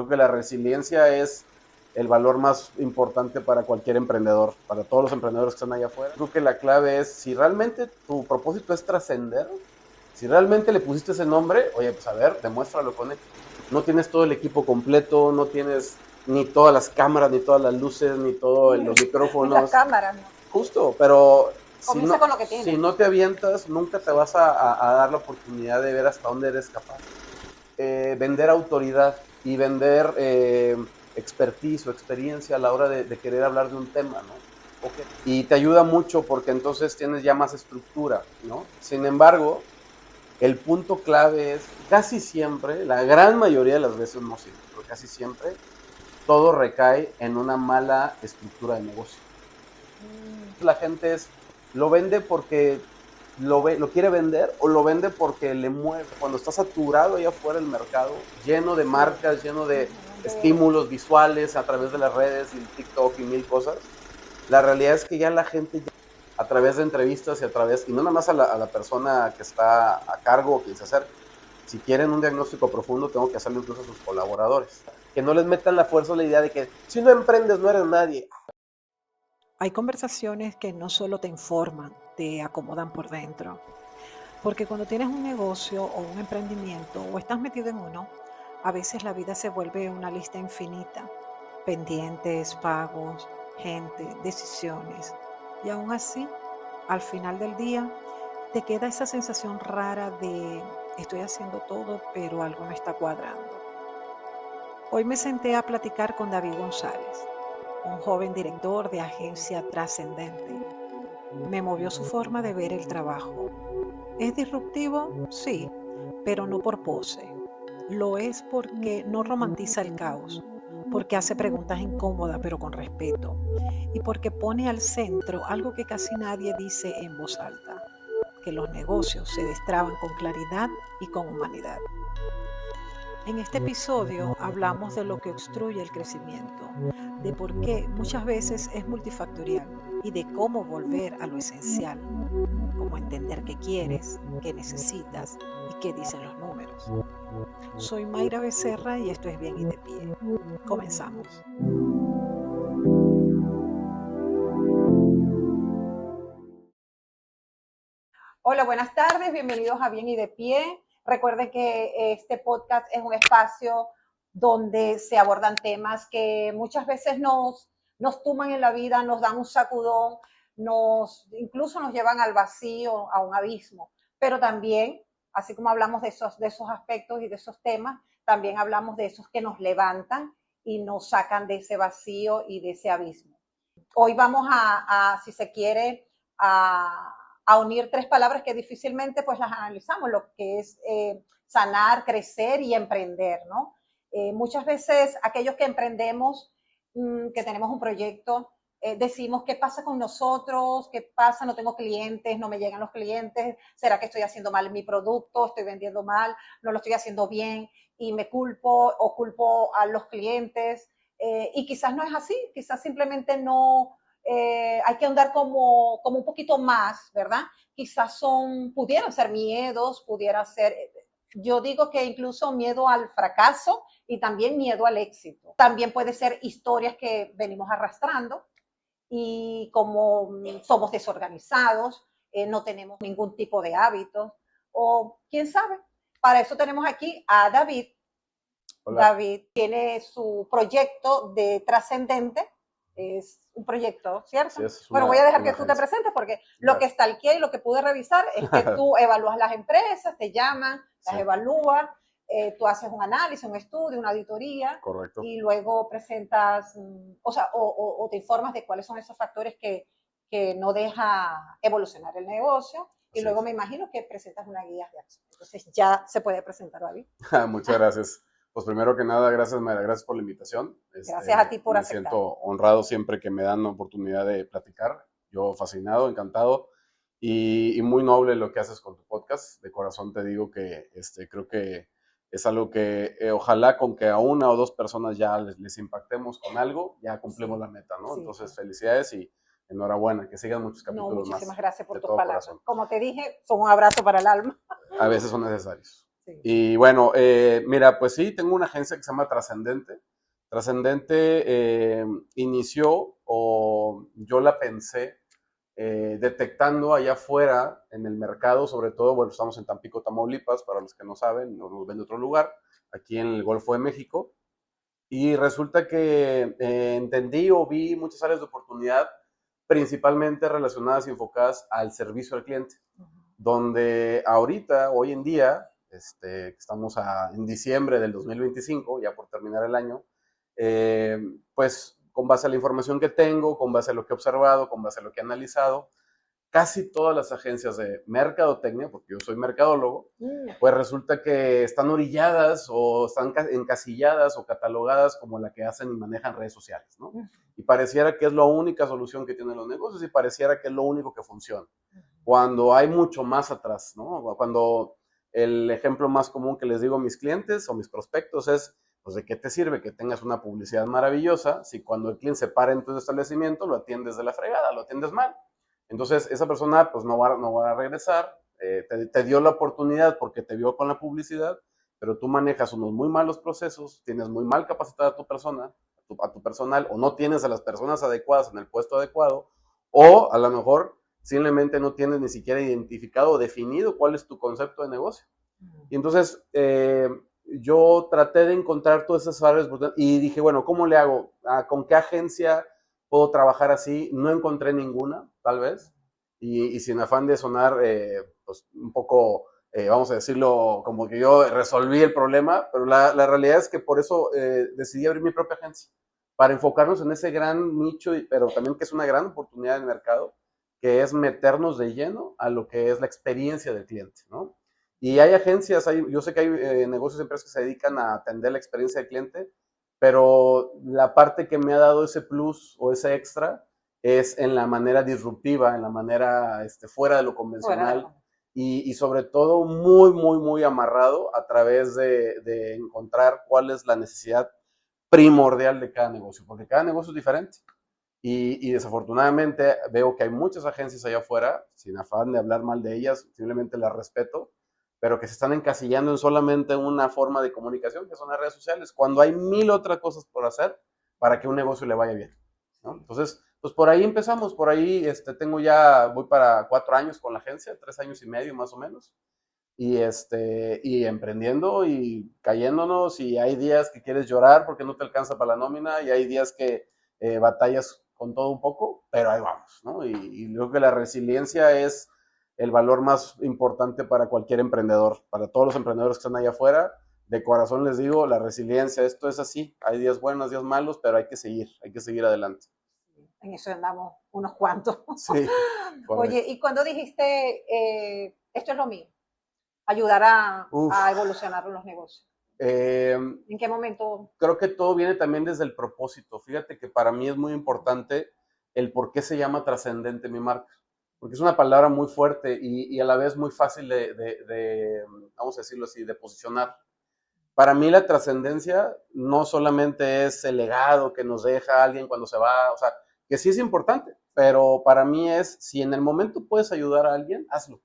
Creo que la resiliencia es el valor más importante para cualquier emprendedor, para todos los emprendedores que están allá afuera. Creo que la clave es, si realmente tu propósito es trascender, si realmente le pusiste ese nombre, oye, pues a ver, demuéstralo con él. No tienes todo el equipo completo, no tienes ni todas las cámaras, ni todas las luces, ni todos los Ni las micrófonos. cámaras, ¿no? Justo, pero Comienza con lo que si tienes. no te avientas, nunca te vas a dar la oportunidad de ver hasta dónde eres capaz. Vender autoridad y vender expertise o experiencia a la hora de querer hablar de un tema, ¿no? Okay. Y te ayuda mucho porque entonces tienes ya más estructura, ¿no? Sin embargo, el punto clave es casi siempre, la gran mayoría de las veces, no siempre, pero casi siempre, todo recae en una mala estructura de negocio. La gente lo vende porque lo quiere vender o lo vende porque le mueve. Cuando está saturado allá afuera el mercado, lleno de marcas, lleno de estímulos visuales a través de las redes y TikTok y mil cosas, la realidad es que ya la gente a través de entrevistas y no nada más a la persona que está a cargo o quien se acerca. Si quieren un diagnóstico profundo, tengo que hacerlo incluso a sus colaboradores. Que no les metan la fuerza o la idea de que si no emprendes no eres nadie. Hay conversaciones que no solo te informan, te acomodan por dentro. Porque cuando tienes un negocio o un emprendimiento o estás metido en uno, a veces la vida se vuelve una lista infinita. Pendientes, pagos, gente, decisiones. Y aún así, al final del día, te queda esa sensación rara de estoy haciendo todo, pero algo no está cuadrando. Hoy me senté a platicar con David González, un joven director de agencia trascendente. Me movió su forma de ver el trabajo. ¿Es disruptivo? Sí, pero no por pose. Lo es porque no romantiza el caos, porque hace preguntas incómodas pero con respeto y porque pone al centro algo que casi nadie dice en voz alta, que los negocios se destraban con claridad y con humanidad. En este episodio hablamos de lo que obstruye el crecimiento, de por qué muchas veces es multifactorial y de cómo volver a lo esencial, como entender qué quieres, qué necesitas y qué dicen los números. Soy Mayra Becerra y esto es Bien y de Pie. Comenzamos. Hola, buenas tardes, bienvenidos a Bien y de Pie. Recuerden que este podcast es un espacio donde se abordan temas que muchas veces nos tumban en la vida, nos dan un sacudón, incluso nos llevan al vacío, a un abismo. Pero también, así como hablamos de esos aspectos y de esos temas, también hablamos de esos que nos levantan y nos sacan de ese vacío y de ese abismo. Hoy vamos si se quiere, a unir tres palabras que difícilmente pues las analizamos, lo que es sanar, crecer y emprender, ¿no? Muchas veces aquellos que emprendemos, que tenemos un proyecto, decimos, ¿qué pasa con nosotros? ¿Qué pasa? No tengo clientes, no me llegan los clientes, ¿será que estoy haciendo mal mi producto? ¿Estoy vendiendo mal? ¿No lo estoy haciendo bien? Y me culpo o culpo a los clientes. Y quizás no es así, quizás simplemente no, hay que andar como un poquito más, ¿verdad? Quizás pudieran ser miedos, pudiera ser, yo digo que incluso miedo al fracaso y también miedo al éxito. También puede ser historias que venimos arrastrando y como somos desorganizados, no tenemos ningún tipo de hábitos o quién sabe. Para eso tenemos aquí a David. Hola. David tiene su proyecto de Trascendente, es un proyecto, ¿cierto? Sí, es Bueno, voy a dejar que tú te agencia. presentes porque lo que Gracias. está aquí y lo que pude revisar es que tú evalúas las empresas, te llaman, las Sí, evalúas, tú haces un análisis, un estudio, una auditoría correcto. y luego presentas, o sea, o te informas de cuáles son esos factores que no deja evolucionar el negocio y Así luego es. me imagino que presentas una guía de acción. Entonces ya se puede presentar, David. Muchas gracias. Pues primero que nada, gracias, Mayra, gracias por la invitación. Gracias a ti por Me aceptar. siento honrado siempre que me dan la oportunidad de platicar. Yo fascinado, encantado y muy noble lo que haces con tu podcast. De corazón te digo que creo que es algo que ojalá con que a una o dos personas ya les impactemos con algo, ya cumplimos Sí, la meta, ¿no? sí, Entonces, sí. felicidades y enhorabuena, que sigan muchos No, capítulos muchísimas más, gracias por de tus todo palabras. corazón. Como te dije, son un abrazo para el alma. A veces son necesarios. Sí. Y bueno, mira, pues sí, tengo una agencia que se llama Trascendente. Trascendente inició, o yo la pensé, detectando allá afuera en el mercado, sobre todo, bueno, estamos en Tampico, Tamaulipas, para los que no saben, no nos ven de otro lugar, aquí en el Golfo de México, y resulta que entendí o vi muchas áreas de oportunidad, principalmente relacionadas y enfocadas al servicio al cliente, donde ahorita, hoy en día, estamos en diciembre del 2025, ya por terminar el año, pues con base a la información que tengo, con base a lo que he observado, con base a lo que he analizado, casi todas las agencias de mercadotecnia, porque yo soy mercadólogo, pues resulta que están orilladas o están encasilladas o catalogadas como la que hacen y manejan redes sociales, ¿no? Y pareciera que es la única solución que tienen los negocios y pareciera que es lo único que funciona, cuando hay mucho más atrás, ¿no? Cuando el ejemplo más común que les digo a mis clientes o mis prospectos es, pues, ¿de qué te sirve que tengas una publicidad maravillosa si cuando el cliente se para en tu establecimiento lo atiendes de la fregada, lo atiendes mal? Entonces, esa persona pues no va a regresar, te dio la oportunidad porque te vio con la publicidad, pero tú manejas unos muy malos procesos, tienes muy mal capacitada a tu persona, a tu personal, o no tienes a las personas adecuadas en el puesto adecuado, o a lo mejor simplemente no tienes ni siquiera identificado o definido cuál es tu concepto de negocio. Y entonces yo traté de encontrar todas esas áreas y dije, bueno, ¿cómo le hago? ¿Con qué agencia puedo trabajar así? No encontré ninguna, tal vez, y sin afán de sonar pues un poco, vamos a decirlo, como que yo resolví el problema, pero la realidad es que por eso decidí abrir mi propia agencia, para enfocarnos en ese gran nicho, pero también que es una gran oportunidad de mercado, que es meternos de lleno a lo que es la experiencia del cliente, ¿no? Y hay agencias, yo sé que hay negocios, empresas que se dedican a atender la experiencia del cliente, pero la parte que me ha dado ese plus o ese extra es en la manera disruptiva, en la manera fuera de lo convencional y sobre todo muy, muy, muy amarrado a través de encontrar cuál es la necesidad primordial de cada negocio, porque cada negocio es diferente. Y desafortunadamente veo que hay muchas agencias allá afuera, sin afán de hablar mal de ellas, simplemente las respeto, pero que se están encasillando en solamente una forma de comunicación, que son las redes sociales, cuando hay mil otras cosas por hacer para que un negocio le vaya bien, ¿no? Entonces, pues por ahí empezamos, por ahí voy para 4 años con la agencia, 3 años y medio más o menos, y emprendiendo y cayéndonos, y hay días que quieres llorar porque no te alcanza para la nómina, y hay días que batallas con todo un poco, pero ahí vamos, ¿no? Y creo que la resiliencia es el valor más importante para cualquier emprendedor, para todos los emprendedores que están allá afuera. De corazón les digo, la resiliencia, esto es así, hay días buenos, días malos, pero hay que seguir adelante. En eso andamos unos cuantos. Sí, Oye, correcto. y cuando dijiste, esto es lo mío, ayudar a evolucionar los negocios, Eh, ¿en qué momento? Creo que todo viene también desde el propósito. Fíjate que para mí es muy importante el por qué se llama trascendente mi marca, porque es una palabra muy fuerte y a la vez muy fácil vamos a decirlo así, de posicionar. Para mí la trascendencia no solamente es el legado que nos deja alguien cuando se va, o sea, que sí es importante, pero para mí es, si en el momento puedes ayudar a alguien, hazlo,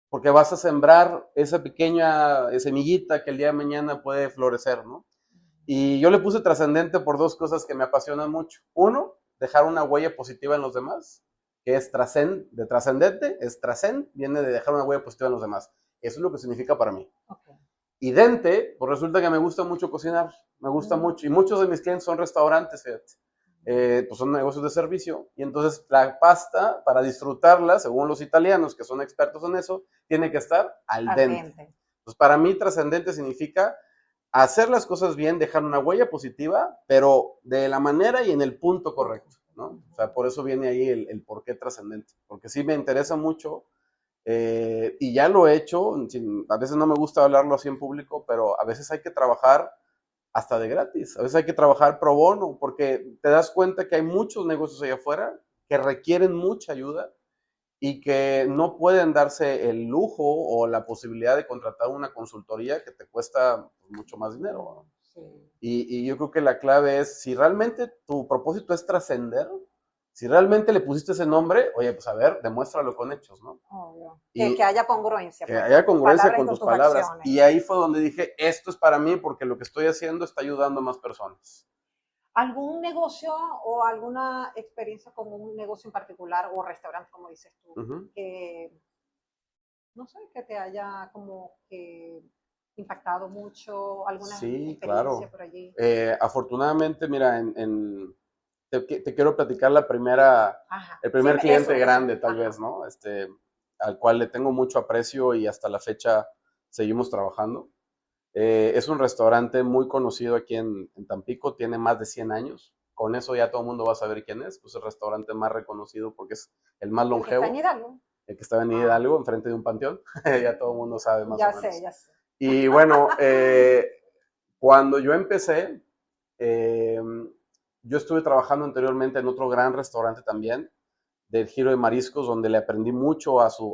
porque vas a sembrar esa pequeña semillita que el día de mañana puede florecer, ¿no? Y yo le puse trascendente por dos cosas que me apasionan mucho. Uno, dejar una huella positiva en los demás, que es de trascendente, es trascend, viene de dejar una huella positiva en los demás. Eso es lo que significa para mí. Okay. Y dente, pues resulta que me gusta mucho cocinar, me gusta mucho. Y muchos de mis clientes son restaurantes, fíjate. Pues son negocios de servicio. Y entonces la pasta, para disfrutarla, según los italianos, que son expertos en eso, tiene que estar al dente. Pues para mí trascendente significa hacer las cosas bien, dejar una huella positiva, pero de la manera y en el punto correcto, ¿no? O sea, por eso viene ahí el por qué trascendente, porque sí me interesa mucho y ya lo he hecho, a veces no me gusta hablarlo así en público, pero a veces hay que trabajar hasta de gratis, a veces hay que trabajar pro bono, porque te das cuenta que hay muchos negocios allá afuera que requieren mucha ayuda y que no pueden darse el lujo o la posibilidad de contratar una consultoría que te cuesta mucho más dinero, ¿no? Sí. Y yo creo que la clave es, si realmente tu propósito es trascender, Si realmente le pusiste ese nombre, oye, pues a ver, demuéstralo con hechos, ¿no? Obvio. Y Que haya congruencia, que pues, haya con tus congruencia palabras y con con tus tus palabras. acciones. Y ahí fue donde dije, esto es para mí porque lo que estoy haciendo está ayudando a más personas. ¿Algún negocio o alguna experiencia con un negocio en particular o restaurante, como dices tú, Ujú. que, no sé, que te haya como que impactado mucho, alguna Sí, experiencia claro. por allí? Afortunadamente, mira, te quiero platicar Ajá, el sí, primer cliente eso, grande, tal ajá. vez, ¿no? Al cual le tengo mucho aprecio y hasta la fecha seguimos trabajando. Es un restaurante muy conocido aquí en Tampico, tiene más de 100 años. Con eso ya todo el mundo va a saber quién es. Pues el restaurante más reconocido porque es el más El que está en longevo, Hidalgo. el que está en Ah, Hidalgo, enfrente de un panteón. Ya todo el mundo sabe más o ya sé, menos. ya sé. Y bueno, cuando yo empecé, eh, yo estuve trabajando anteriormente en otro gran restaurante también, del Giro de Mariscos, donde le aprendí mucho a su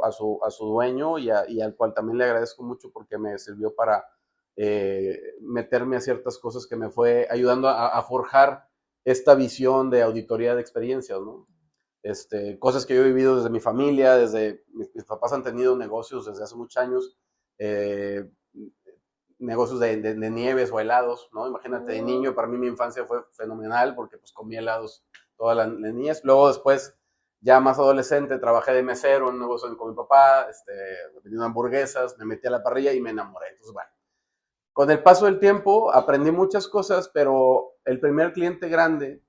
dueño y al cual también le agradezco mucho porque me sirvió para meterme a ciertas cosas que me fue ayudando a forjar esta visión de auditoría de experiencias, ¿no? Cosas que yo he vivido desde mi familia, mis papás han tenido negocios desde hace muchos años, eh, negocios de nieves o helados, ¿no? Imagínate, de niño, para mí mi infancia fue fenomenal porque pues comí helados toda la niñez. Luego después, ya más adolescente, trabajé de mesero en un negocio con mi papá, vendiendo hamburguesas, me metí a la parrilla y me enamoré. Entonces, bueno, con el paso del tiempo aprendí muchas cosas, pero el primer cliente grande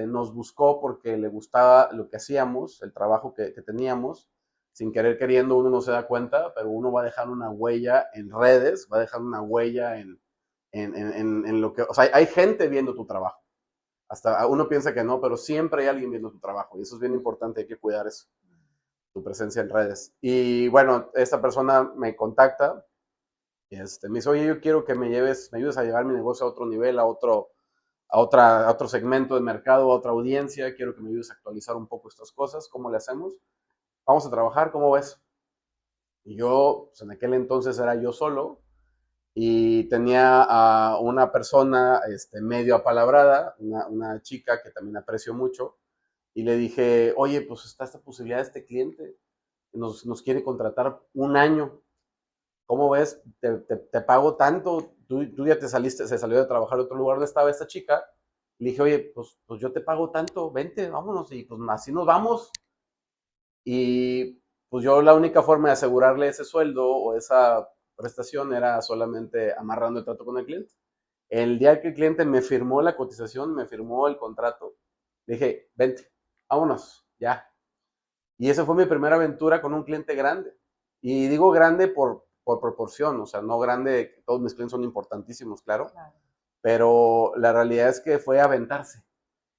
nos buscó porque le gustaba lo que hacíamos, el trabajo que teníamos. Sin querer queriendo, uno no se da cuenta, pero uno va a dejar una huella en redes, va a dejar una huella en lo que... O sea, hay gente viendo tu trabajo. Hasta uno piensa que no, pero siempre hay alguien viendo tu trabajo. Y eso es bien importante, hay que cuidar eso, tu presencia en redes. Y bueno, esta persona me contacta me dice, oye, yo quiero que me ayudes a llevar mi negocio a otro nivel, a otro segmento de mercado, a otra audiencia, quiero que me ayudes a actualizar un poco estas cosas, ¿cómo le hacemos? Vamos a trabajar, ¿cómo ves? Y yo, pues en aquel entonces era yo solo y tenía a una persona medio apalabrada, una chica que también aprecio mucho, y le dije, oye, pues está esta posibilidad de este cliente, nos quiere contratar un año. ¿Cómo ves? Te pago tanto, tú ya se salió de trabajar a otro lugar donde estaba esta chica. Le dije, oye, pues yo te pago tanto, vente, vámonos, y pues así nos vamos. Y pues yo la única forma de asegurarle ese sueldo o esa prestación era solamente amarrando el trato con el cliente. El día que el cliente me firmó la cotización, me firmó el contrato, le dije, vente, vámonos, ya. Y esa fue mi primera aventura con un cliente grande. Y digo grande por proporción, o sea, no grande, todos mis clientes son importantísimos, claro, Claro. pero la realidad es que fue aventarse.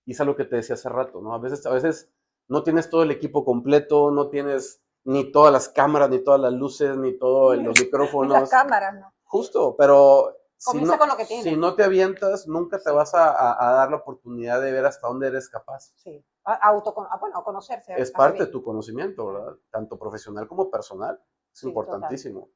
Y es algo que te decía hace rato, ¿no? A veces no tienes todo el equipo completo, no tienes ni todas las cámaras, ni todas las luces, ni todos los Ni las micrófonos. cámaras, ¿no? Justo, pero Comienza con lo que si tienes. no te avientas, nunca te Sí, vas a dar la oportunidad de ver hasta dónde eres capaz. sí. Bueno, a conocerse, Es hace parte de bien. tu conocimiento, ¿verdad? Tanto profesional como personal. Es Sí, total. importantísimo.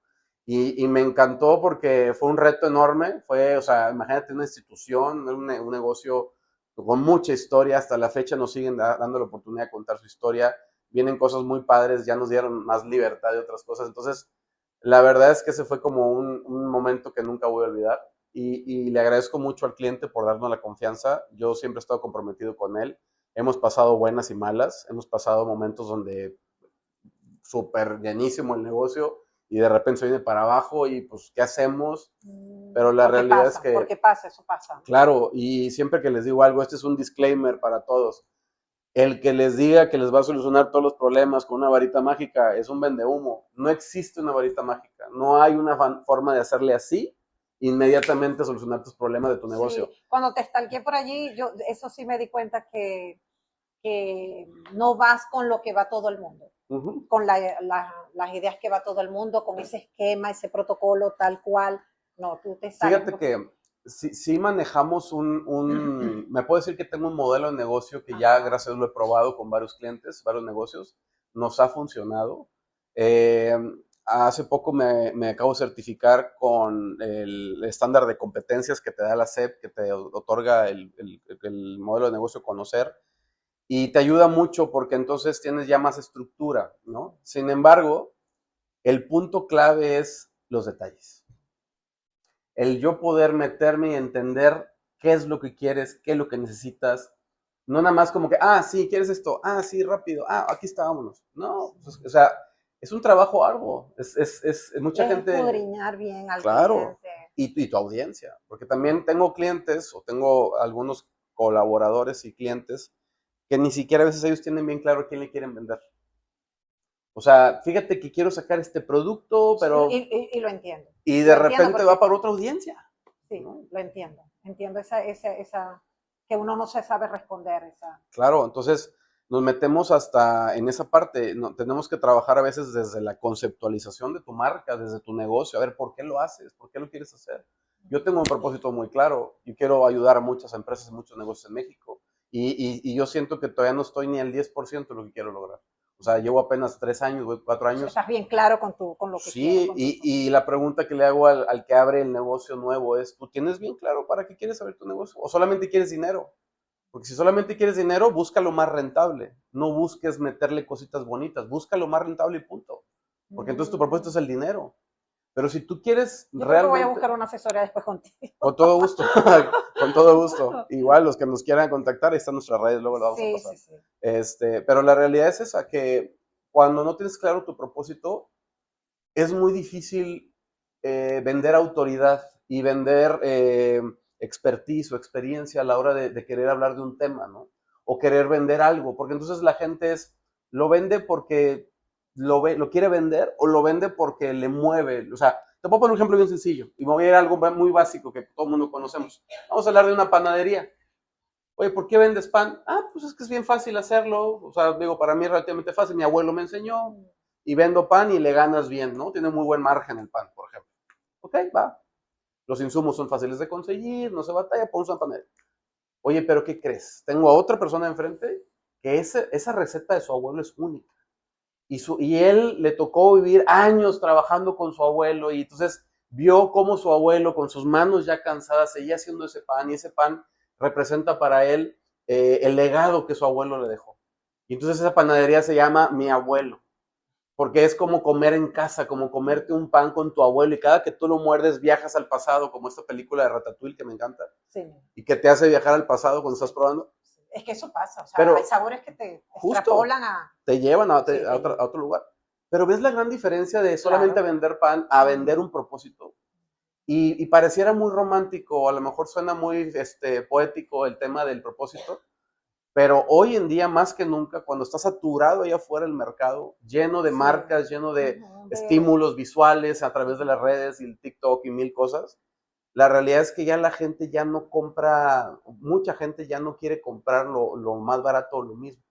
Y me encantó porque fue un reto enorme. O sea, imagínate una institución, un negocio con mucha historia. Hasta la fecha nos siguen dando la oportunidad de contar su historia. Vienen cosas muy padres, ya nos dieron más libertad de otras cosas. Entonces, la verdad es que ese fue como un momento que nunca voy a olvidar. Y le agradezco mucho al cliente por darnos la confianza. Yo siempre he estado comprometido con él. Hemos pasado buenas y malas, hemos pasado momentos donde súper llenísimo el negocio y de repente se viene para abajo y pues, ¿qué hacemos? Pero la realidad es Porque que, pasa, eso pasa. claro, y siempre que les digo algo, este es un disclaimer para todos. El que les diga que les va a solucionar todos los problemas con una varita mágica es un vendehumo. No existe una varita mágica. No hay una forma de hacerle así inmediatamente solucionar tus problemas de tu negocio. Sí, cuando te estalqué por allí, yo eso sí me di cuenta que no vas con lo que va todo el mundo, Uh-huh. con las ideas que va todo el mundo, con ese esquema, ese protocolo tal cual. No, tú te sales un Fíjate poquito. que sí manejamos me puedo decir que tengo un modelo de negocio que ya, gracias a Dios, lo he probado con varios clientes, varios negocios, nos ha funcionado. Eh, Hace poco me acabo de certificar con el estándar de competencias que te da la SEP, que te otorga el modelo de negocio Conocer. y te ayuda mucho porque entonces tienes ya más estructura, ¿no? Sin embargo, el punto clave es los detalles. El yo poder meterme y entender qué es lo que quieres, qué es lo que necesitas. No nada más como que, sí, quieres esto, sí, rápido, aquí está, vámonos. No, pues, o sea, es un trabajo arduo. Mucha Es gente, escudriñar bien al claro, cliente. y tu audiencia, porque también tengo clientes o tengo algunos colaboradores y clientes que ni siquiera a veces ellos tienen bien claro a quién le quieren vender. O sea, fíjate que quiero sacar este producto, pero... Y lo entiendo. Y de Lo entiendo repente va porque, para otra audiencia. sí, ¿No? lo entiendo. Entiendo esa que uno no se sabe responder. Claro, entonces nos metemos hasta en esa parte. No, tenemos que trabajar a veces desde la conceptualización de tu marca, desde tu negocio, a ver por qué lo haces, por qué lo quieres hacer. Yo tengo un propósito muy claro. Yo quiero ayudar a muchas empresas y muchos negocios en México. Y yo siento que todavía no estoy ni al 10% de lo que quiero lograr. O sea, llevo apenas 3 años, 4 años. Estás bien claro con lo que quieres. Sí, y la pregunta que le hago al que abre el negocio nuevo es, ¿tú tienes bien claro para qué quieres abrir tu negocio? ¿O solamente quieres dinero? Porque si solamente quieres dinero, busca lo más rentable. No busques meterle cositas bonitas, busca lo más rentable y punto. Porque entonces tu propósito es el dinero. Pero si tú quieres Yo creo que voy a realmente... buscar una asesoría después contigo. Con todo gusto, con todo gusto. Igual los que nos quieran contactar, ahí están nuestras redes, luego lo vamos a pasar. Pero la realidad es esa, que cuando no tienes claro tu propósito, es muy difícil vender autoridad y vender expertise o experiencia a la hora de querer hablar de un tema, ¿no? O querer vender algo, porque entonces la gente lo vende porque lo quiere vender o lo vende porque le mueve. O sea, te puedo poner un ejemplo bien sencillo y me voy a ir a algo muy básico que todo el mundo conocemos. Vamos a hablar de una panadería. Oye, ¿por qué vendes pan? Pues es que es bien fácil hacerlo. O sea, digo, para mí es relativamente fácil. Mi abuelo me enseñó y vendo pan y le ganas bien, ¿no? Tiene muy buen margen el pan, por ejemplo. Ok, va. Los insumos son fáciles de conseguir, no se batalla, pones una panera. Oye, pero ¿qué crees? Tengo a otra persona enfrente que esa receta de su abuelo es única. Y él le tocó vivir años trabajando con su abuelo y entonces vio cómo su abuelo con sus manos ya cansadas seguía haciendo ese pan y ese pan representa para él el legado que su abuelo le dejó. Y entonces esa panadería se llama Mi Abuelo, porque es como comer en casa, como comerte un pan con tu abuelo y cada que tú lo muerdes viajas al pasado, como esta película de Ratatouille que me encanta, Sí. Y que te hace viajar al pasado cuando estás probando. Es que eso pasa, o sea, Pero hay sabores que te justo extrapolan a... te llevan a, Sí, a otro lugar. Pero ves la gran diferencia de solamente claro. vender pan a vender un propósito. Y pareciera muy romántico, a lo mejor suena muy poético el tema del propósito, pero hoy en día más que nunca, cuando está saturado allá afuera el mercado, lleno de Sí. marcas, lleno de estímulos visuales a través de las redes y el TikTok y mil cosas, la realidad es que ya la gente ya no compra, mucha gente ya no quiere comprar lo más barato o lo mismo.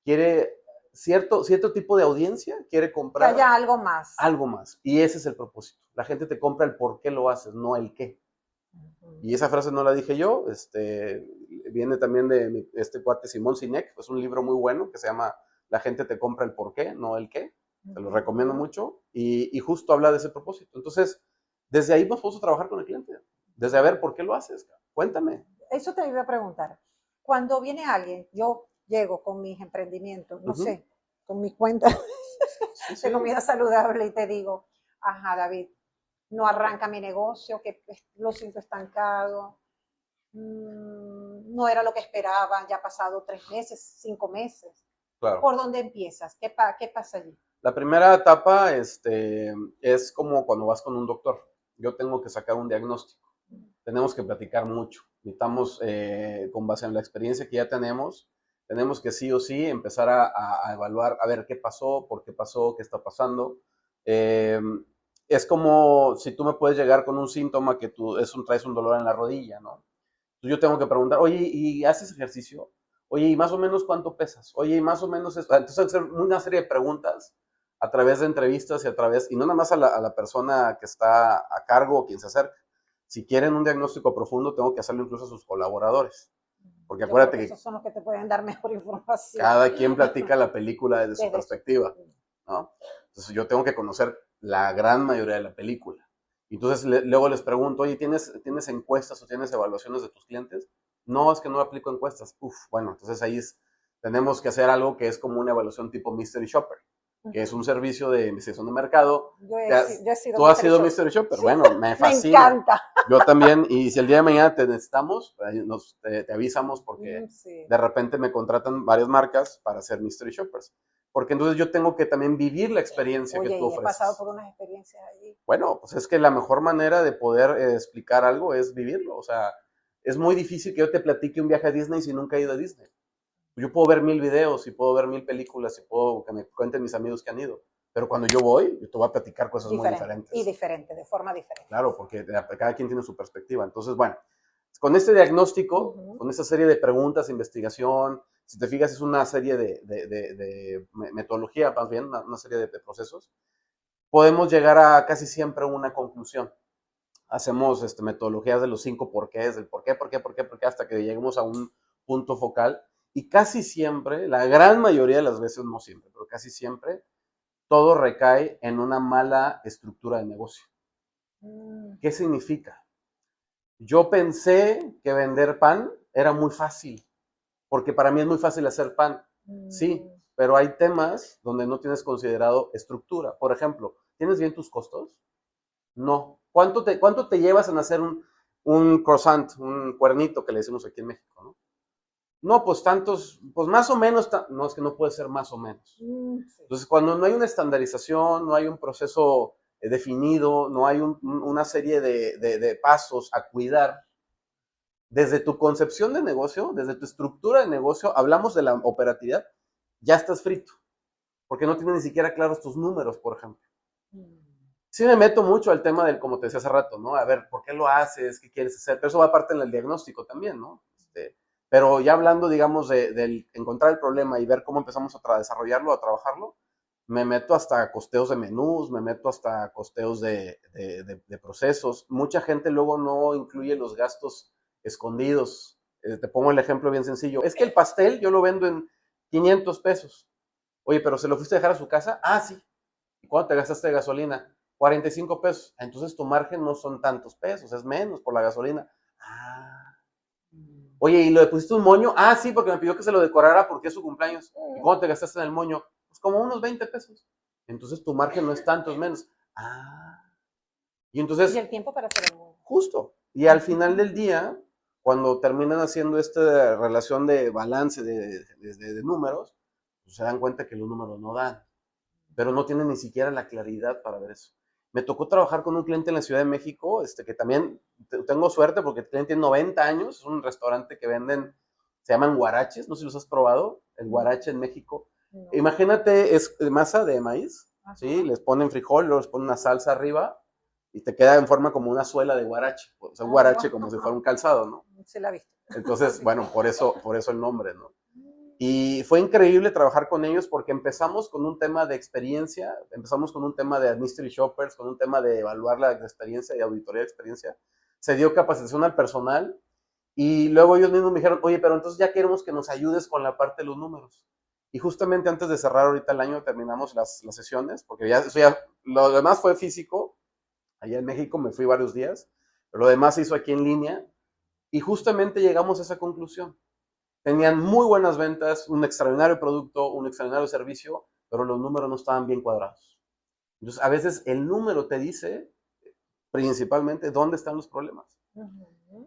Quiere cierto tipo de audiencia, quiere Que comprar haya algo más. algo más. Y ese es el propósito. La gente te compra el por qué lo haces, no el qué. Y esa frase no la dije yo, viene también de este cuate Simón Sinek, es un libro muy bueno que se llama La gente te compra el por qué, no el qué. Te lo recomiendo mucho y justo habla de ese propósito. Entonces, desde ahí nos podemos trabajar con el cliente, desde a ver por qué lo haces, cuéntame. Eso te iba a preguntar. Cuando viene alguien, yo llego con mis emprendimientos, no sé, con mi cuenta de comida saludable y te digo, ajá, David, no arranca mi negocio, que lo siento estancado, no era lo que esperaba, ya ha pasado 3 meses, 5 meses. Claro. ¿Por dónde empiezas? ¿Qué pasa allí? La primera etapa es como cuando vas con un doctor. Yo tengo que sacar un diagnóstico. Tenemos que platicar mucho. Necesitamos, con base en la experiencia que ya tenemos que sí o sí empezar a evaluar, a ver qué pasó, por qué pasó, qué está pasando. Es como si tú me puedes llegar con un síntoma que tú traes un dolor en la rodilla, ¿no? Yo tengo que preguntar, oye, ¿y haces ejercicio? Oye, ¿y más o menos cuánto pesas? Oye, ¿y más o menos esto? Entonces, hacer una serie de preguntas a través de entrevistas y no nada más a la persona que está a cargo o quien se acerca. Si quieren un diagnóstico profundo, tengo que hacerlo incluso a sus colaboradores. Porque acuérdate que esos son los que te pueden dar mejor información. cada quien platica la película desde su perspectiva, ¿no? Entonces, yo tengo que conocer la gran mayoría de la película. Entonces, luego les pregunto, oye, ¿tienes encuestas o tienes evaluaciones de tus clientes? No, es que no aplico encuestas. Bueno, entonces ahí tenemos que hacer algo que es como una evaluación tipo Mystery Shopper, que es un servicio de investigación de mercado. Yo he sido Tú has sido Mystery Shopper, sí. bueno, me fascina. Me encanta. Yo también, y si el día de mañana te necesitamos, te avisamos porque sí. de repente me contratan varias marcas para hacer Mystery Shoppers. Porque entonces yo tengo que también vivir la experiencia que tú ofreces. He pasado por unas experiencias allí. Bueno, pues es que la mejor manera de poder explicar algo es vivirlo. O sea, es muy difícil que yo te platique un viaje a Disney si nunca he ido a Disney. Yo puedo ver 1000 videos y puedo ver 1000 películas y puedo que me cuenten mis amigos que han ido. Pero cuando yo voy, yo te voy a platicar cosas muy diferentes. Y diferentes, de forma diferente. Claro, porque cada quien tiene su perspectiva. Entonces, bueno, con este diagnóstico, con esta serie de preguntas, investigación, si te fijas, es una serie de metodología, más bien, una serie de procesos, podemos llegar a casi siempre una conclusión. Hacemos metodologías de los 5 porqués, del por qué, hasta que lleguemos a un punto focal. Y casi siempre, la gran mayoría de las veces, no siempre, pero casi siempre, todo recae en una mala estructura de negocio. ¿Qué significa? Yo pensé que vender pan era muy fácil, porque para mí es muy fácil hacer pan. Sí, pero hay temas donde no tienes considerado estructura. Por ejemplo, ¿tienes bien tus costos? No. ¿Cuánto te llevas en hacer un croissant, un cuernito que le decimos aquí en México, ¿no? No, pues tantos, pues más o menos, no, es que no puede ser más o menos. Entonces, cuando no hay una estandarización, no hay un proceso definido, no hay una serie de pasos a cuidar, desde tu concepción de negocio, desde tu estructura de negocio, hablamos de la operatividad, ya estás frito, porque no tienes ni siquiera claros tus números, por ejemplo. Sí me meto mucho al tema del, como te decía hace rato, ¿no? A ver, ¿por qué lo haces? ¿Qué quieres hacer? Pero eso va aparte en el diagnóstico también, ¿no? Pero ya hablando, digamos, de encontrar el problema y ver cómo empezamos a desarrollarlo, a trabajarlo, me meto hasta costeos de menús, me meto hasta costeos de procesos. Mucha gente luego no incluye los gastos escondidos. Te pongo el ejemplo bien sencillo. Es que el pastel yo lo vendo en 500 pesos. Oye, pero ¿se lo fuiste a dejar a su casa? Ah, sí. ¿Y cuánto te gastaste de gasolina? 45 pesos. Entonces tu margen no son tantos pesos, es menos por la gasolina. Ah. Oye, ¿y le pusiste un moño? Ah, sí, porque me pidió que se lo decorara porque es su cumpleaños. ¿Y cuánto te gastaste en el moño? Pues como unos 20 pesos. Entonces tu margen no es tanto, es menos. Ah. Y entonces... Y el tiempo para hacer el moño. Justo. Y al final del día, cuando terminan haciendo esta relación de balance de números, pues se dan cuenta que los números no dan. Pero no tienen ni siquiera la claridad para ver eso. Me tocó trabajar con un cliente en la Ciudad de México, que también tengo suerte porque el cliente tiene 90 años, es un restaurante que venden, se llaman guaraches, no sé si los has probado, el guarache en México. No. Imagínate, es masa de maíz, ¿sí? Les ponen frijol, luego les ponen una salsa arriba y te queda en forma como una suela de guarache, o sea, un guarache como si fuera un calzado, ¿no? Se la he visto. Entonces, bueno, por eso el nombre, ¿no? Y fue increíble trabajar con ellos porque empezamos con un tema de experiencia, empezamos con un tema de mystery shoppers, con un tema de evaluar la experiencia y auditoría de experiencia. Se dio capacitación al personal y luego ellos mismos me dijeron, oye, pero entonces ya queremos que nos ayudes con la parte de los números. Y justamente antes de cerrar ahorita el año terminamos las sesiones, porque lo demás fue físico. Allá en México me fui varios días, pero lo demás se hizo aquí en línea y justamente llegamos a esa conclusión. Tenían muy buenas ventas, un extraordinario producto, un extraordinario servicio, pero los números no estaban bien cuadrados. Entonces, a veces el número te dice principalmente dónde están los problemas.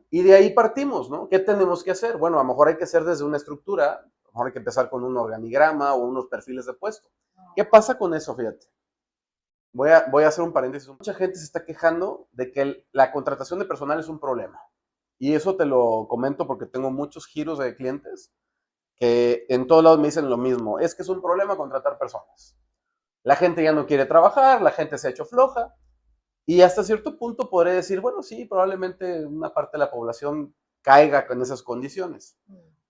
Y de ahí partimos, ¿no? ¿Qué tenemos que hacer? Bueno, a lo mejor hay que hacer desde una estructura, a lo mejor hay que empezar con un organigrama o unos perfiles de puesto. ¿Qué pasa con eso? Fíjate. Voy a hacer un paréntesis. Mucha gente se está quejando de que la contratación de personal es un problema. Y eso te lo comento porque tengo muchos giros de clientes que en todos lados me dicen lo mismo. Es que es un problema contratar personas. La gente ya no quiere trabajar, la gente se ha hecho floja. Y hasta cierto punto podré decir, bueno, sí, probablemente una parte de la población caiga con esas condiciones.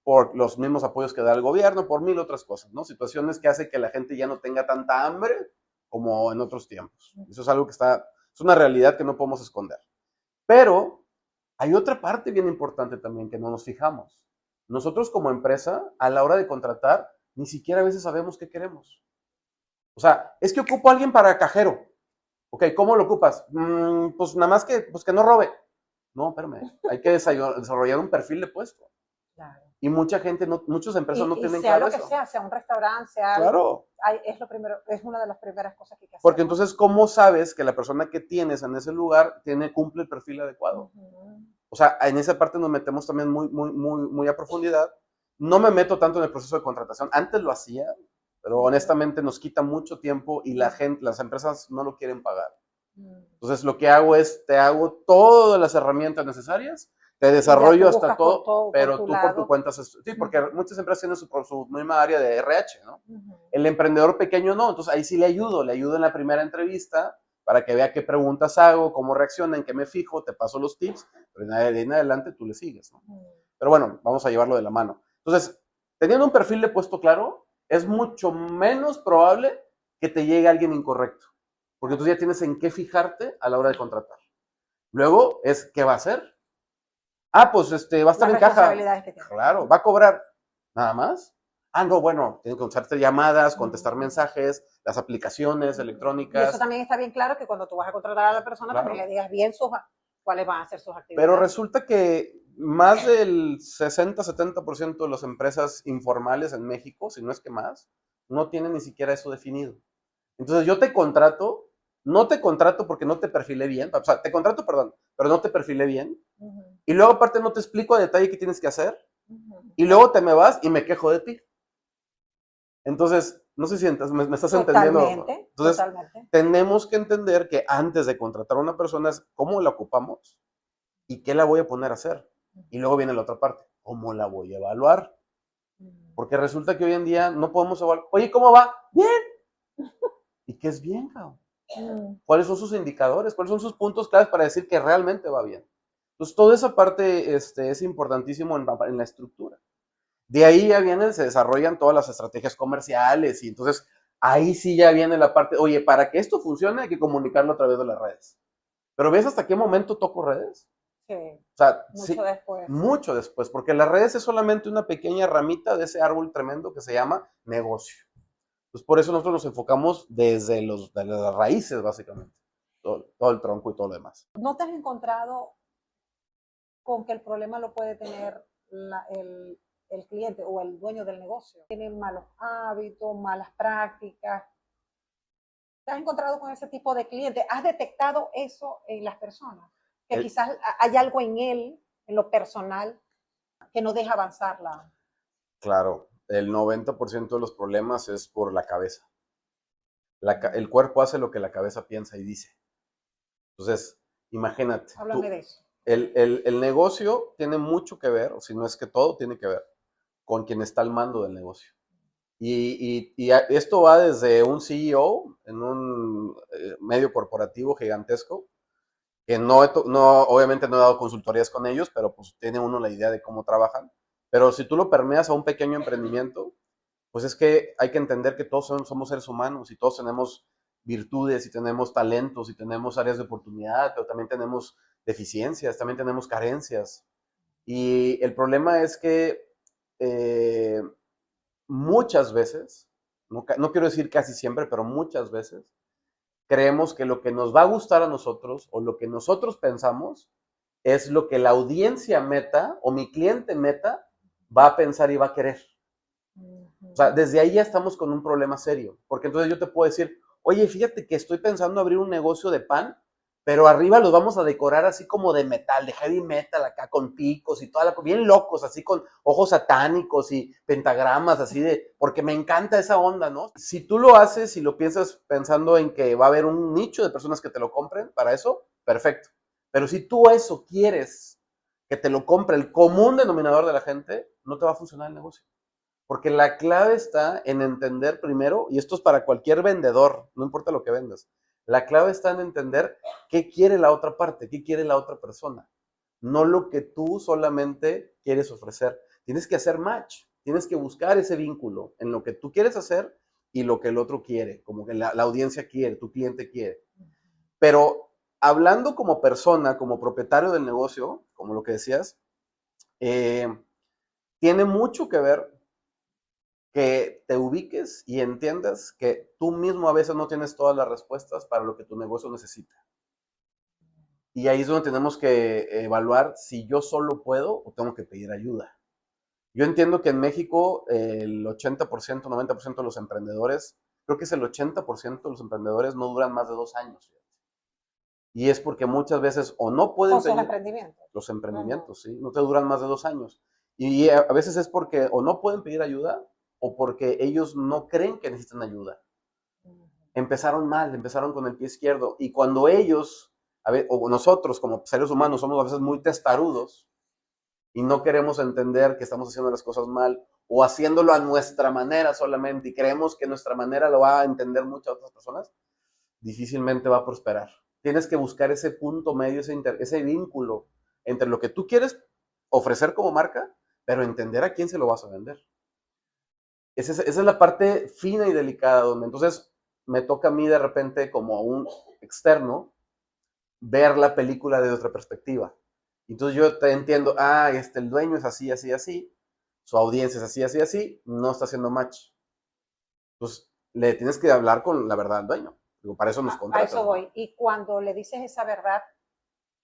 Por los mismos apoyos que da el gobierno, por 1000 otras cosas, ¿no? Situaciones que hacen que la gente ya no tenga tanta hambre como en otros tiempos. Eso es algo que es una realidad que no podemos esconder. Pero hay otra parte bien importante también que no nos fijamos. Nosotros como empresa, a la hora de contratar, ni siquiera a veces sabemos qué queremos. O sea, es que ocupo a alguien para cajero. Ok, ¿cómo lo ocupas? Pues nada más que no robe. No, espérame, hay que desarrollar un perfil de puesto. Claro. Y mucha gente, muchas empresas no Y tienen sea claro lo que eso. sea un restaurante, sea algo, Claro. es lo primero, es una de las primeras cosas que hay que hacer. Porque ¿no? entonces, ¿cómo sabes que la persona que tienes en ese lugar cumple el perfil adecuado? O sea, en esa parte nos metemos también muy a profundidad. No me meto tanto en el proceso de contratación. Antes lo hacía, pero honestamente nos quita mucho tiempo y las empresas no lo quieren pagar. Entonces, lo que hago es, te hago todas las herramientas necesarias, te desarrollo hasta todo, pero tú por tu cuenta. Sí, porque muchas empresas tienen su misma área de RH, ¿no? El emprendedor pequeño no, entonces ahí sí le ayudo en la primera entrevista para que vea qué preguntas hago, cómo reacciona, en qué me fijo, te paso los tips, pero de ahí en adelante tú le sigues, ¿no? Pero bueno, vamos a llevarlo de la mano. Entonces, teniendo un perfil de puesto claro, es mucho menos probable que te llegue alguien incorrecto, porque tú ya tienes en qué fijarte a la hora de contratar. Luego es, ¿qué va a hacer? Ah, pues va a estar en caja. Claro, va a cobrar. Nada más. Ah, no, bueno, tienen que contestarte llamadas, contestar mensajes, las aplicaciones electrónicas. Y eso también está bien claro, que cuando tú vas a contratar a la persona, claro, también le digas bien cuáles van a ser sus actividades. Pero resulta que más del 60-70% de las empresas informales en México, si no es que más, no tienen ni siquiera eso definido. Entonces yo te contrato, no te contrato porque no te perfilé bien, o sea, te contrato, perdón, pero no te perfilé bien. Y luego aparte no te explico a detalle qué tienes que hacer. Y luego te me vas y me quejo de ti. Entonces, no sé si me estás entendiendo. Entonces, totalmente. Tenemos que entender que antes de contratar a una persona es cómo la ocupamos y qué la voy a poner a hacer. Y luego viene la otra parte, cómo la voy a evaluar. Porque resulta que hoy en día no podemos evaluar. Oye, ¿cómo va? Bien. ¿Y qué es bien, cabrón? ¿Cuáles son sus indicadores? ¿Cuáles son sus puntos claves para decir que realmente va bien? Entonces, toda esa parte es importantísimo en la estructura. De ahí ya vienen, se desarrollan todas las estrategias comerciales y entonces ahí sí ya viene la parte, oye, para que esto funcione hay que comunicarlo a través de las redes. Pero ¿ves hasta qué momento toco redes? Sí, o sea, mucho sí, después. Mucho después, porque las redes es solamente una pequeña ramita de ese árbol tremendo que se llama negocio. Pues por eso nosotros nos enfocamos desde de las raíces, básicamente. Todo el tronco y todo lo demás. ¿No te has encontrado con que el problema lo puede tener el cliente o el dueño del negocio? Tienen malos hábitos, malas prácticas. ¿Te has encontrado con ese tipo de cliente? ¿Has detectado eso en las personas? Que quizás hay algo en él, en lo personal, que no deja avanzarla. Claro, el 90% de los problemas es por la cabeza. El cuerpo hace lo que la cabeza piensa y dice. Entonces, imagínate. Háblame de eso. El negocio tiene mucho que ver, o si no es que todo tiene que ver, con quien está al mando del negocio. Y esto va desde un CEO en un medio corporativo gigantesco, que obviamente no he dado consultorías con ellos, pero pues tiene uno la idea de cómo trabajan. Pero si tú lo permeas a un pequeño emprendimiento, pues es que hay que entender que todos somos seres humanos y todos tenemos virtudes y tenemos talentos y tenemos áreas de oportunidad, pero también tenemos deficiencias, también tenemos carencias. Y el problema es que muchas veces, no quiero decir casi siempre, pero muchas veces, creemos que lo que nos va a gustar a nosotros o lo que nosotros pensamos es lo que la audiencia meta o mi cliente meta va a pensar y va a querer. O sea, desde ahí ya estamos con un problema serio, porque entonces yo te puedo decir, oye, fíjate que estoy pensando abrir un negocio de pan, pero arriba los vamos a decorar así como de metal, de heavy metal acá, con picos y toda bien locos, así con ojos satánicos y pentagramas, así porque me encanta esa onda, ¿no? Si tú lo haces y lo piensas pensando en que va a haber un nicho de personas que te lo compren, para eso, perfecto. Pero si tú eso quieres que te lo compre el común denominador de la gente, no te va a funcionar el negocio. Porque la clave está en entender primero, y esto es para cualquier vendedor, no importa lo que vendas, la clave está en entender qué quiere la otra parte, qué quiere la otra persona, no lo que tú solamente quieres ofrecer. Tienes que hacer match, tienes que buscar ese vínculo en lo que tú quieres hacer y lo que el otro quiere, como que la audiencia quiere, tu cliente quiere. Pero hablando como persona, como propietario del negocio, como lo que decías, tiene mucho que ver que te ubiques y entiendas que tú mismo a veces no tienes todas las respuestas para lo que tu negocio necesita. Y ahí es donde tenemos que evaluar si yo solo puedo o tengo que pedir ayuda. Yo entiendo que en México el 80%, 90% de los emprendedores, creo que es el 80% de los emprendedores no duran más de 2 años. Y es porque muchas veces o no pueden Con sus seguir emprendimientos. los emprendimientos, ¿sí? No te duran más de 2 años. Y a veces es porque o no pueden pedir ayuda o porque ellos no creen que necesitan ayuda. Empezaron mal, empezaron con el pie izquierdo. Y cuando ellos, o nosotros como seres humanos, somos a veces muy testarudos y no queremos entender que estamos haciendo las cosas mal o haciéndolo a nuestra manera solamente y creemos que nuestra manera lo va a entender muchas otras personas, difícilmente va a prosperar. Tienes que buscar ese punto medio, ese vínculo entre lo que tú quieres ofrecer como marca, pero entender a quién se lo vas a vender. Esa es la parte fina y delicada, donde entonces me toca a mí de repente como a un externo ver la película de otra perspectiva. Entonces yo te entiendo, el dueño es así, así, así, su audiencia es así, así, así, no está haciendo match. Entonces le tienes que hablar con la verdad al dueño. Digo, para eso nos A contratan. eso voy. Y cuando le dices esa verdad,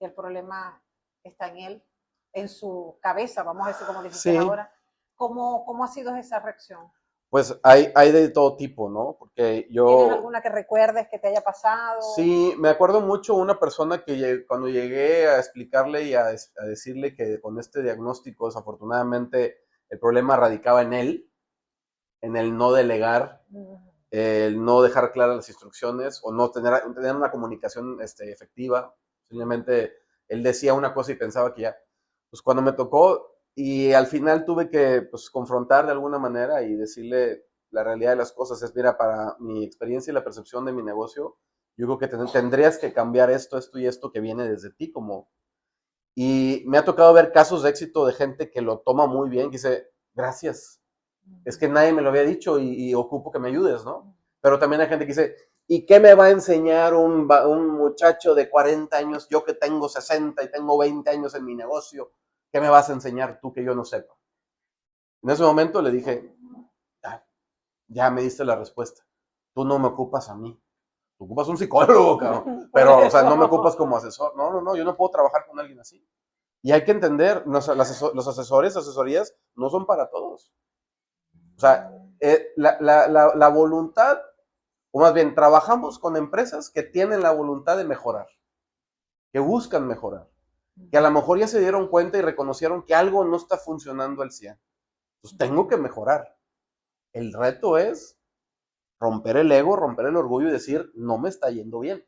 que el problema está en él, en su cabeza, vamos a decir como dices Sí, ahora, ¿cómo ha sido esa reacción? pues hay de todo tipo, ¿no? Porque ¿Tienes yo, alguna que recuerdes que te haya pasado? sí, me acuerdo mucho una persona que cuando llegué a explicarle y a decirle que con este diagnóstico, desafortunadamente, el problema radicaba en él, en el no delegar, el no dejar claras las instrucciones o no tener una comunicación efectiva. Simplemente él decía una cosa y pensaba que ya. Pues cuando me tocó y al final tuve que pues, confrontar de alguna manera y decirle la realidad de las cosas es, mira, para mi experiencia y la percepción de mi negocio, yo creo que tendrías que cambiar esto, esto y esto que viene desde ti como... Y me ha tocado ver casos de éxito de gente que lo toma muy bien, que dice, gracias, es que nadie me lo había dicho y ocupo que me ayudes, ¿no? Pero también hay gente que dice, ¿y qué me va a enseñar un muchacho de 40 años, yo que tengo 60 y tengo 20 años en mi negocio? ¿Qué me vas a enseñar tú que yo no sepa? En ese momento le dije, ya me diste la respuesta. Tú no me ocupas a mí. Tú ocupas un psicólogo, cabrón. Pero, o sea, no me ocupas como asesor. No, no, no, yo no puedo trabajar con alguien así. Y hay que entender, los asesores, asesorías, no son para todos. O sea, la voluntad, o más bien, trabajamos con empresas que tienen la voluntad de mejorar, que buscan mejorar, que a lo mejor ya se dieron cuenta y reconocieron que algo no está funcionando al 100. Pues tengo que mejorar. El reto es romper el ego, romper el orgullo y decir, no me está yendo bien.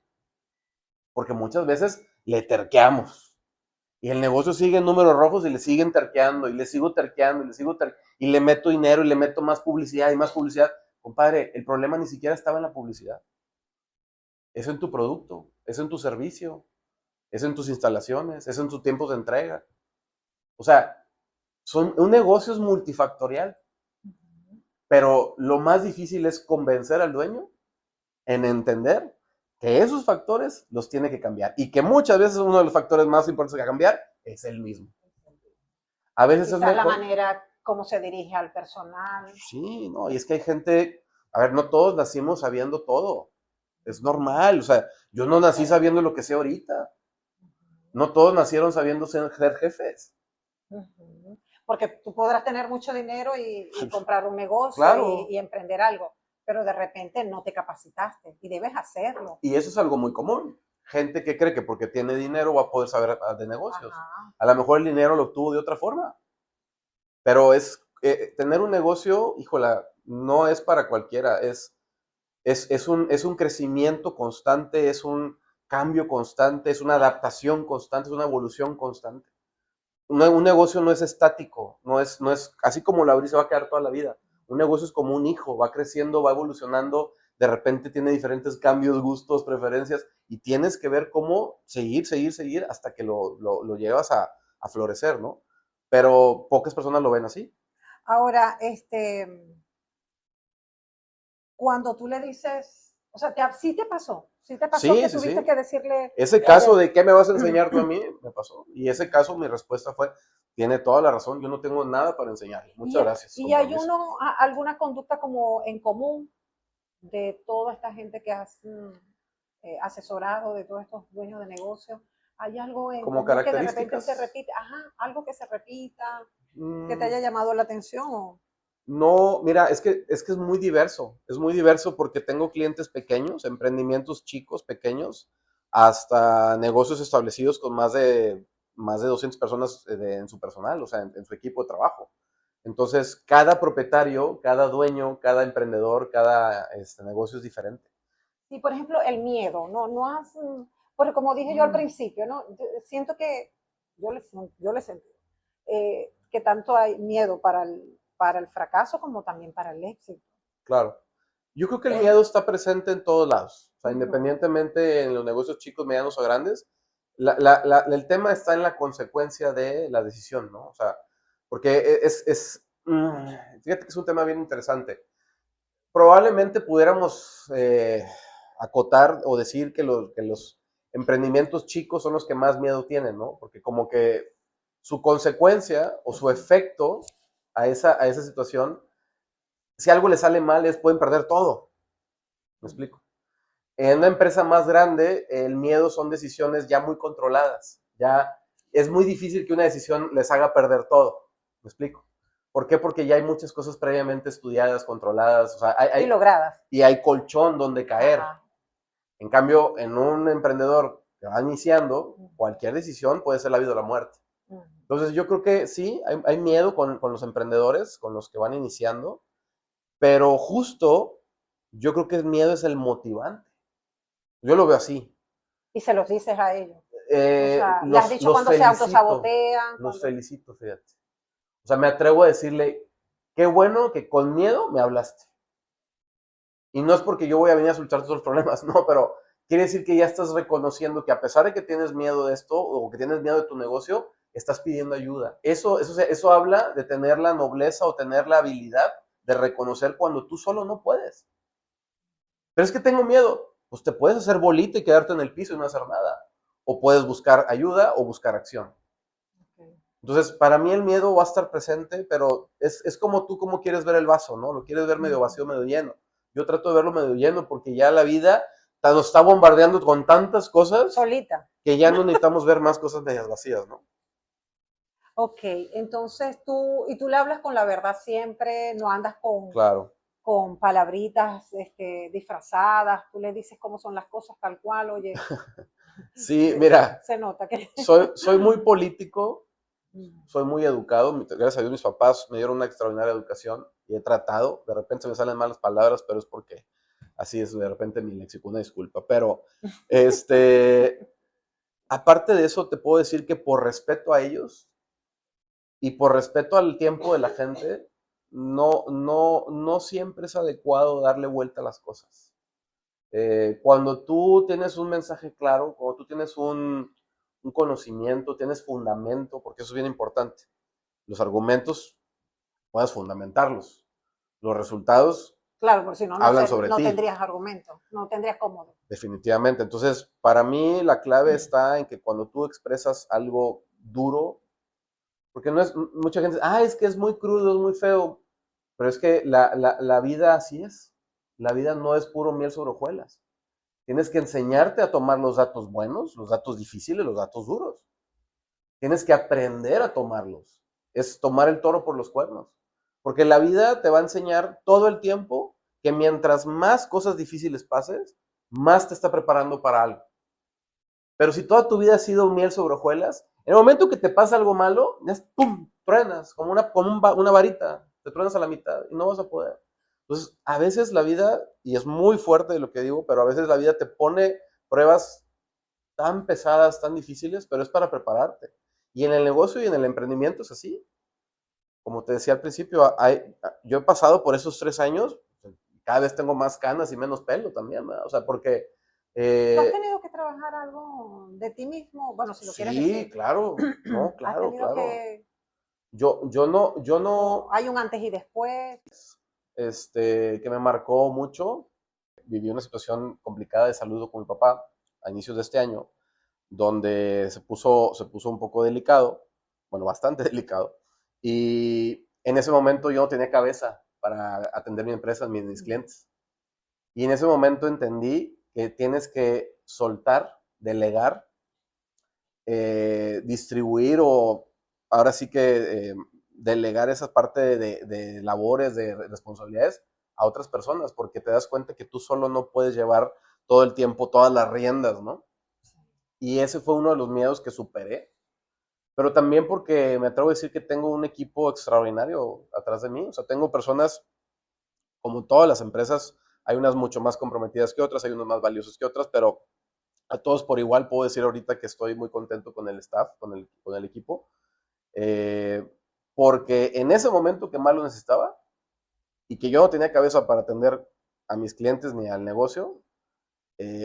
Porque muchas veces le terqueamos. Y el negocio sigue en números rojos y le siguen terqueando, y le sigo terqueando, y le sigo terqueando, y le meto dinero, y le meto más publicidad y más publicidad. Compadre, el problema ni siquiera estaba en la publicidad. Es en tu producto, es en tu servicio, es en tus instalaciones, es en tus tiempos de entrega. O sea, un negocio es multifactorial, pero lo más difícil es convencer al dueño en entender que esos factores los tiene que cambiar y que muchas veces uno de los factores más importantes que cambiar es el mismo. A veces es Quizás la mejor. manera como se dirige al personal. Sí, no, y es que hay gente, a ver, no todos nacimos sabiendo todo. Es normal, o sea, yo no nací sabiendo lo que sé ahorita. No todos nacieron sabiendo ser jefes. Porque tú podrás tener mucho dinero y comprar un negocio Claro. y emprender algo, pero de repente no te capacitaste y debes hacerlo. Y eso es algo muy común. Gente que cree que porque tiene dinero va a poder saber de negocios. Ajá. A lo mejor el dinero lo obtuvo de otra forma. Pero tener un negocio, híjola, no es para cualquiera. Es un crecimiento constante, es un cambio constante, es una adaptación constante, es una evolución constante. Un negocio no es estático, no es así como la brisa va a quedar toda la vida. Un negocio es como un hijo, va creciendo, va evolucionando, de repente tiene diferentes cambios, gustos, preferencias, y tienes que ver cómo seguir hasta que lo llevas a florecer, ¿no? Pero pocas personas lo ven así. Ahora, cuando tú le dices, o sea, sí te pasó Sí, que sí, tuviste sí. que decirle, Ese caso de qué me vas a enseñar tú a mí, me pasó. Y ese caso, mi respuesta fue, tiene toda la razón, yo no tengo nada para enseñarle. Muchas gracias, y con hay permiso. alguna conducta como en común de toda esta gente que has asesorado, de todos estos dueños de negocios. ¿Hay algo en Como común que de repente se características, repite? Ajá, algo que se repita. que te Mm, haya llamado la atención? ¿O? No, mira, es muy es muy diverso porque tengo clientes pequeños, emprendimientos chicos, pequeños, hasta negocios establecidos con más de 200 personas en su personal, o sea, en su equipo de trabajo. Entonces, cada propietario, cada dueño, cada emprendedor, cada negocio es diferente. Y por ejemplo, el miedo, no has, porque como dije yo al principio, ¿no? Siento que yo le sentí que tanto hay miedo para el fracaso como también para el éxito. Claro. Yo creo que el Eh, miedo está presente en todos lados. O sea, Ujú. independientemente en los negocios chicos, medianos o grandes, el tema está en la consecuencia de la decisión, ¿no? O sea, porque fíjate que es un tema bien interesante. Probablemente pudiéramos acotar o decir que que los emprendimientos chicos son los que más miedo tienen, ¿no? Porque como que su consecuencia o su efecto a esa situación, si algo le sale mal, es pueden perder todo. ¿Me explico? En una empresa más grande, el miedo son decisiones ya muy controladas. Ya es muy difícil que una decisión les haga perder todo. ¿Me explico? ¿Por qué? Porque ya hay muchas cosas previamente estudiadas, controladas, o sea, Y logradas. y hay colchón donde caer. Ajá. En cambio, en un emprendedor que va iniciando, cualquier decisión puede ser la vida o la muerte. Entonces, yo creo que sí, hay miedo con los emprendedores, con los que van iniciando, pero justo yo creo que el miedo es el motivante. Yo lo veo así. Y se los dices a ellos. O sea, le has dicho Los cuando se felicito, autosabotean, los cuando... felicito, fíjate. O sea, me atrevo a decirle, qué bueno que con miedo me hablaste. Y no es porque yo voy a venir a solucionar todos los problemas, no, pero quiere decir que ya estás reconociendo que a pesar de que tienes miedo de esto o que tienes miedo de tu negocio, estás pidiendo ayuda. Eso habla de tener la nobleza o tener la habilidad de reconocer cuando tú solo no puedes. Pero es que tengo miedo. Pues te puedes hacer bolita y quedarte en el piso y no hacer nada. O puedes buscar ayuda o buscar acción. Okay. Entonces, para mí el miedo va a estar presente, pero es como tú, como quieres ver el vaso, ¿no? Lo quieres ver medio vacío, medio lleno. Yo trato de verlo medio lleno porque ya la vida nos está bombardeando con tantas cosas Solita. que ya no necesitamos ver más cosas medias vacías, ¿no? Ok, entonces tú le hablas con la verdad siempre, no andas Claro. con palabritas disfrazadas, tú le dices cómo son las cosas tal cual, oye, Sí, mira, se nota que... soy muy político, soy muy educado, gracias a Dios mis papás me dieron una extraordinaria educación y he tratado, de repente se me salen malas palabras, pero es porque así es de repente mi léxico, una disculpa, pero aparte de eso te puedo decir que por respeto a ellos y por respeto al tiempo de la gente, no siempre es adecuado darle vuelta a las cosas. Cuando tú tienes un mensaje claro, cuando tú tienes un conocimiento, tienes fundamento, porque eso es bien importante. Los argumentos puedes fundamentarlos. Los resultados Claro, porque si no, hablan sobre no ti, tendrías argumento, no tendrías cómodo. definitivamente. Entonces, para mí la clave está en que cuando tú expresas algo duro, porque no es, mucha gente, es que es muy crudo, es muy feo, pero es que la vida así es. La vida no es puro miel sobre hojuelas. Tienes que enseñarte a tomar los datos buenos, los datos difíciles, los datos duros. Tienes que aprender a tomarlos. Es tomar el toro por los cuernos. Porque la vida te va a enseñar todo el tiempo que mientras más cosas difíciles pases, más te está preparando para algo. Pero si toda tu vida ha sido miel sobre hojuelas, en el momento que te pasa algo malo, ya ¡pum! Truenas, una varita, te truenas a la mitad y no vas a poder. Entonces, a veces la vida, y es muy fuerte lo que digo, pero a veces la vida te pone pruebas tan pesadas, tan difíciles, pero es para prepararte. Y en el negocio y en el emprendimiento es así. Como te decía al principio, yo he pasado por esos 3 años, cada vez tengo más canas y menos pelo también, ¿verdad? O sea, porque ¿Tú has eh, tenido que trabajar algo de ti mismo? Bueno, si lo quieres sí, decir. claro, no, ¿Has claro, tenido claro. Yo o no, hay un antes y después? que me marcó mucho. Viví una situación complicada de salud con mi papá a inicios de este año, donde se puso un poco delicado, bueno, bastante delicado. Y en ese momento yo no tenía cabeza para atender mi empresa, mis clientes. Y en ese momento entendí que tienes que soltar, delegar, distribuir o ahora sí que delegar esa parte de labores, de responsabilidades a otras personas, porque te das cuenta que tú solo no puedes llevar todo el tiempo todas las riendas, ¿no? Y ese fue uno de los miedos que superé, pero también porque me atrevo a decir que tengo un equipo extraordinario atrás de mí, o sea, tengo personas, como en todas las empresas, hay unas mucho más comprometidas que otras, hay unas más valiosas que otras, pero a todos por igual puedo decir ahorita que estoy muy contento con el staff, con el equipo, eh, porque en ese momento que más lo necesitaba y que yo no tenía cabeza para atender a mis clientes ni al negocio,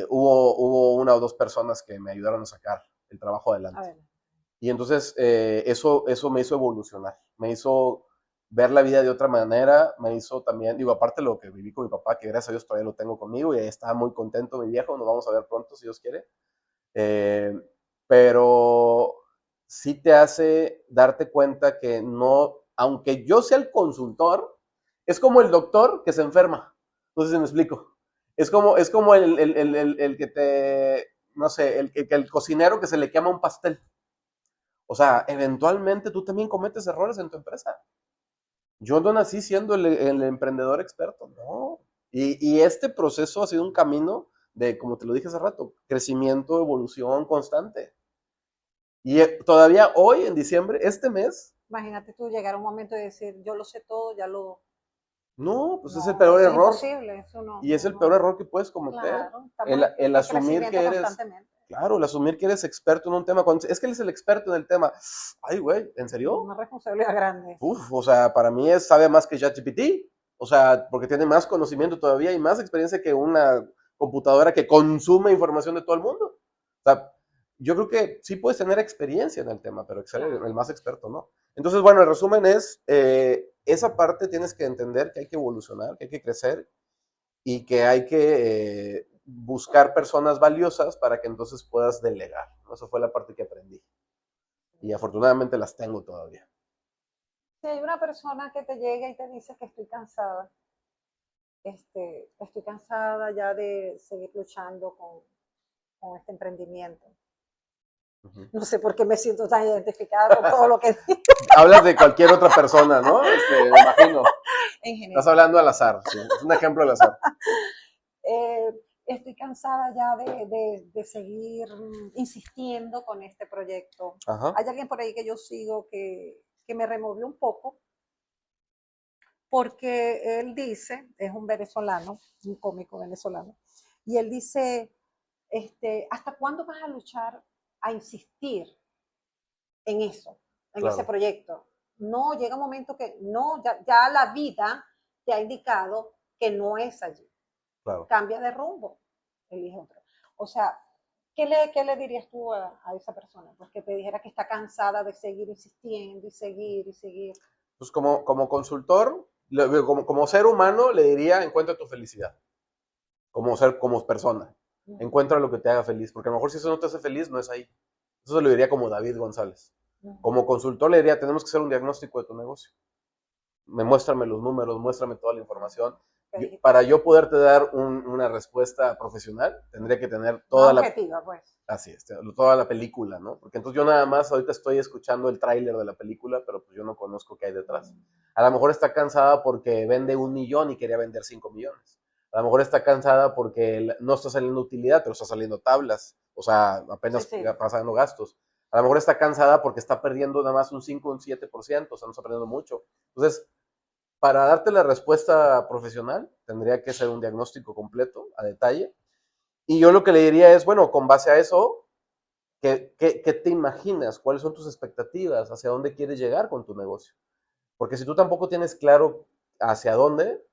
hubo una o dos personas que me ayudaron a sacar el trabajo adelante. Y entonces eso me hizo evolucionar, me hizo ver la vida de otra manera, me hizo también, digo, aparte de lo que viví con mi papá, que gracias a Dios todavía lo tengo conmigo y estaba muy contento mi viejo, nos vamos a ver pronto si Dios quiere, eh, pero sí te hace darte cuenta que no, aunque yo sea el consultor, es como el doctor que se enferma, no sé si me explico, es como el que te, no sé, el cocinero que se le quema un pastel. O sea, eventualmente tú también cometes errores en tu empresa. Yo no nací siendo el emprendedor experto, no. Y este proceso ha sido un camino de, como te lo dije hace rato, crecimiento, evolución constante. Y todavía hoy, en diciembre, este mes. Imagínate tú llegar a un momento y decir, yo lo sé todo, ya lo... No, pues No, es el peor eso error. es imposible, eso no. Y es el no. peor error que puedes cometer. Claro, El asumir que eres. Constantemente. Claro, el asumir que eres experto en un tema. Es que él es el experto en el tema. Ay, güey, ¿en serio? Una responsabilidad grande. Uf, o sea, para mí sabe más que ChatGPT. O sea, porque tiene más conocimiento todavía y más experiencia que una computadora que consume información de todo el mundo. O sea, yo creo que sí puedes tener experiencia en el tema, pero ser el más experto, ¿no? Entonces, bueno, el resumen es, esa parte tienes que entender que hay que evolucionar, que hay que crecer y que hay que buscar personas valiosas para que entonces puedas delegar. Eso fue la parte que aprendí. Y afortunadamente las tengo todavía. Si hay una persona que te llega y te dice que estoy cansada ya de seguir luchando con este emprendimiento. No sé por qué me siento tan identificada con todo lo que digo. Hablas de cualquier otra persona, ¿no? Me imagino. En general. Estás hablando al azar, sí. Es un ejemplo al azar. Estoy cansada ya de seguir insistiendo con este proyecto. Ajá. Hay alguien por ahí que yo sigo que me removió un poco, porque él dice, es un venezolano, un cómico venezolano, y él dice, ¿hasta cuándo vas a luchar, a insistir en eso, en ese proyecto? No, llega un momento que no, ya la vida te ha indicado que no es allí. Claro. Cambia de rumbo, elige otro. O sea, ¿qué le dirías tú a esa persona? Pues que te dijera que está cansada de seguir insistiendo y seguir y seguir. Pues como consultor, como ser humano, le diría, encuentra tu felicidad. Como persona. Encuentra lo que te haga feliz, porque a lo mejor si eso no te hace feliz, no es ahí. Eso se lo diría como David González. Como consultor le diría, tenemos que hacer un diagnóstico de tu negocio. Muéstrame los números, muéstrame toda la información. Para yo poderte dar una respuesta profesional, tendría que tener toda la... objetiva, pues. Así es, toda la película, ¿no? Porque entonces yo nada más ahorita estoy escuchando el tráiler de la película, pero pues yo no conozco qué hay detrás. A lo mejor está cansada porque vende 1 millón y quería vender 5 millones. A lo mejor está cansada porque no está saliendo utilidad, pero está saliendo tablas. O sea, apenas pasando gastos. A lo mejor está cansada porque está perdiendo nada más un 5, un 7%, o sea, no está perdiendo mucho. Entonces, para darte la respuesta profesional, tendría que ser un diagnóstico completo, a detalle. Y yo lo que le diría es, bueno, con base a eso, ¿qué te imaginas? ¿Cuáles son tus expectativas? ¿Hacia dónde quieres llegar con tu negocio? Porque si tú tampoco tienes claro hacia dónde,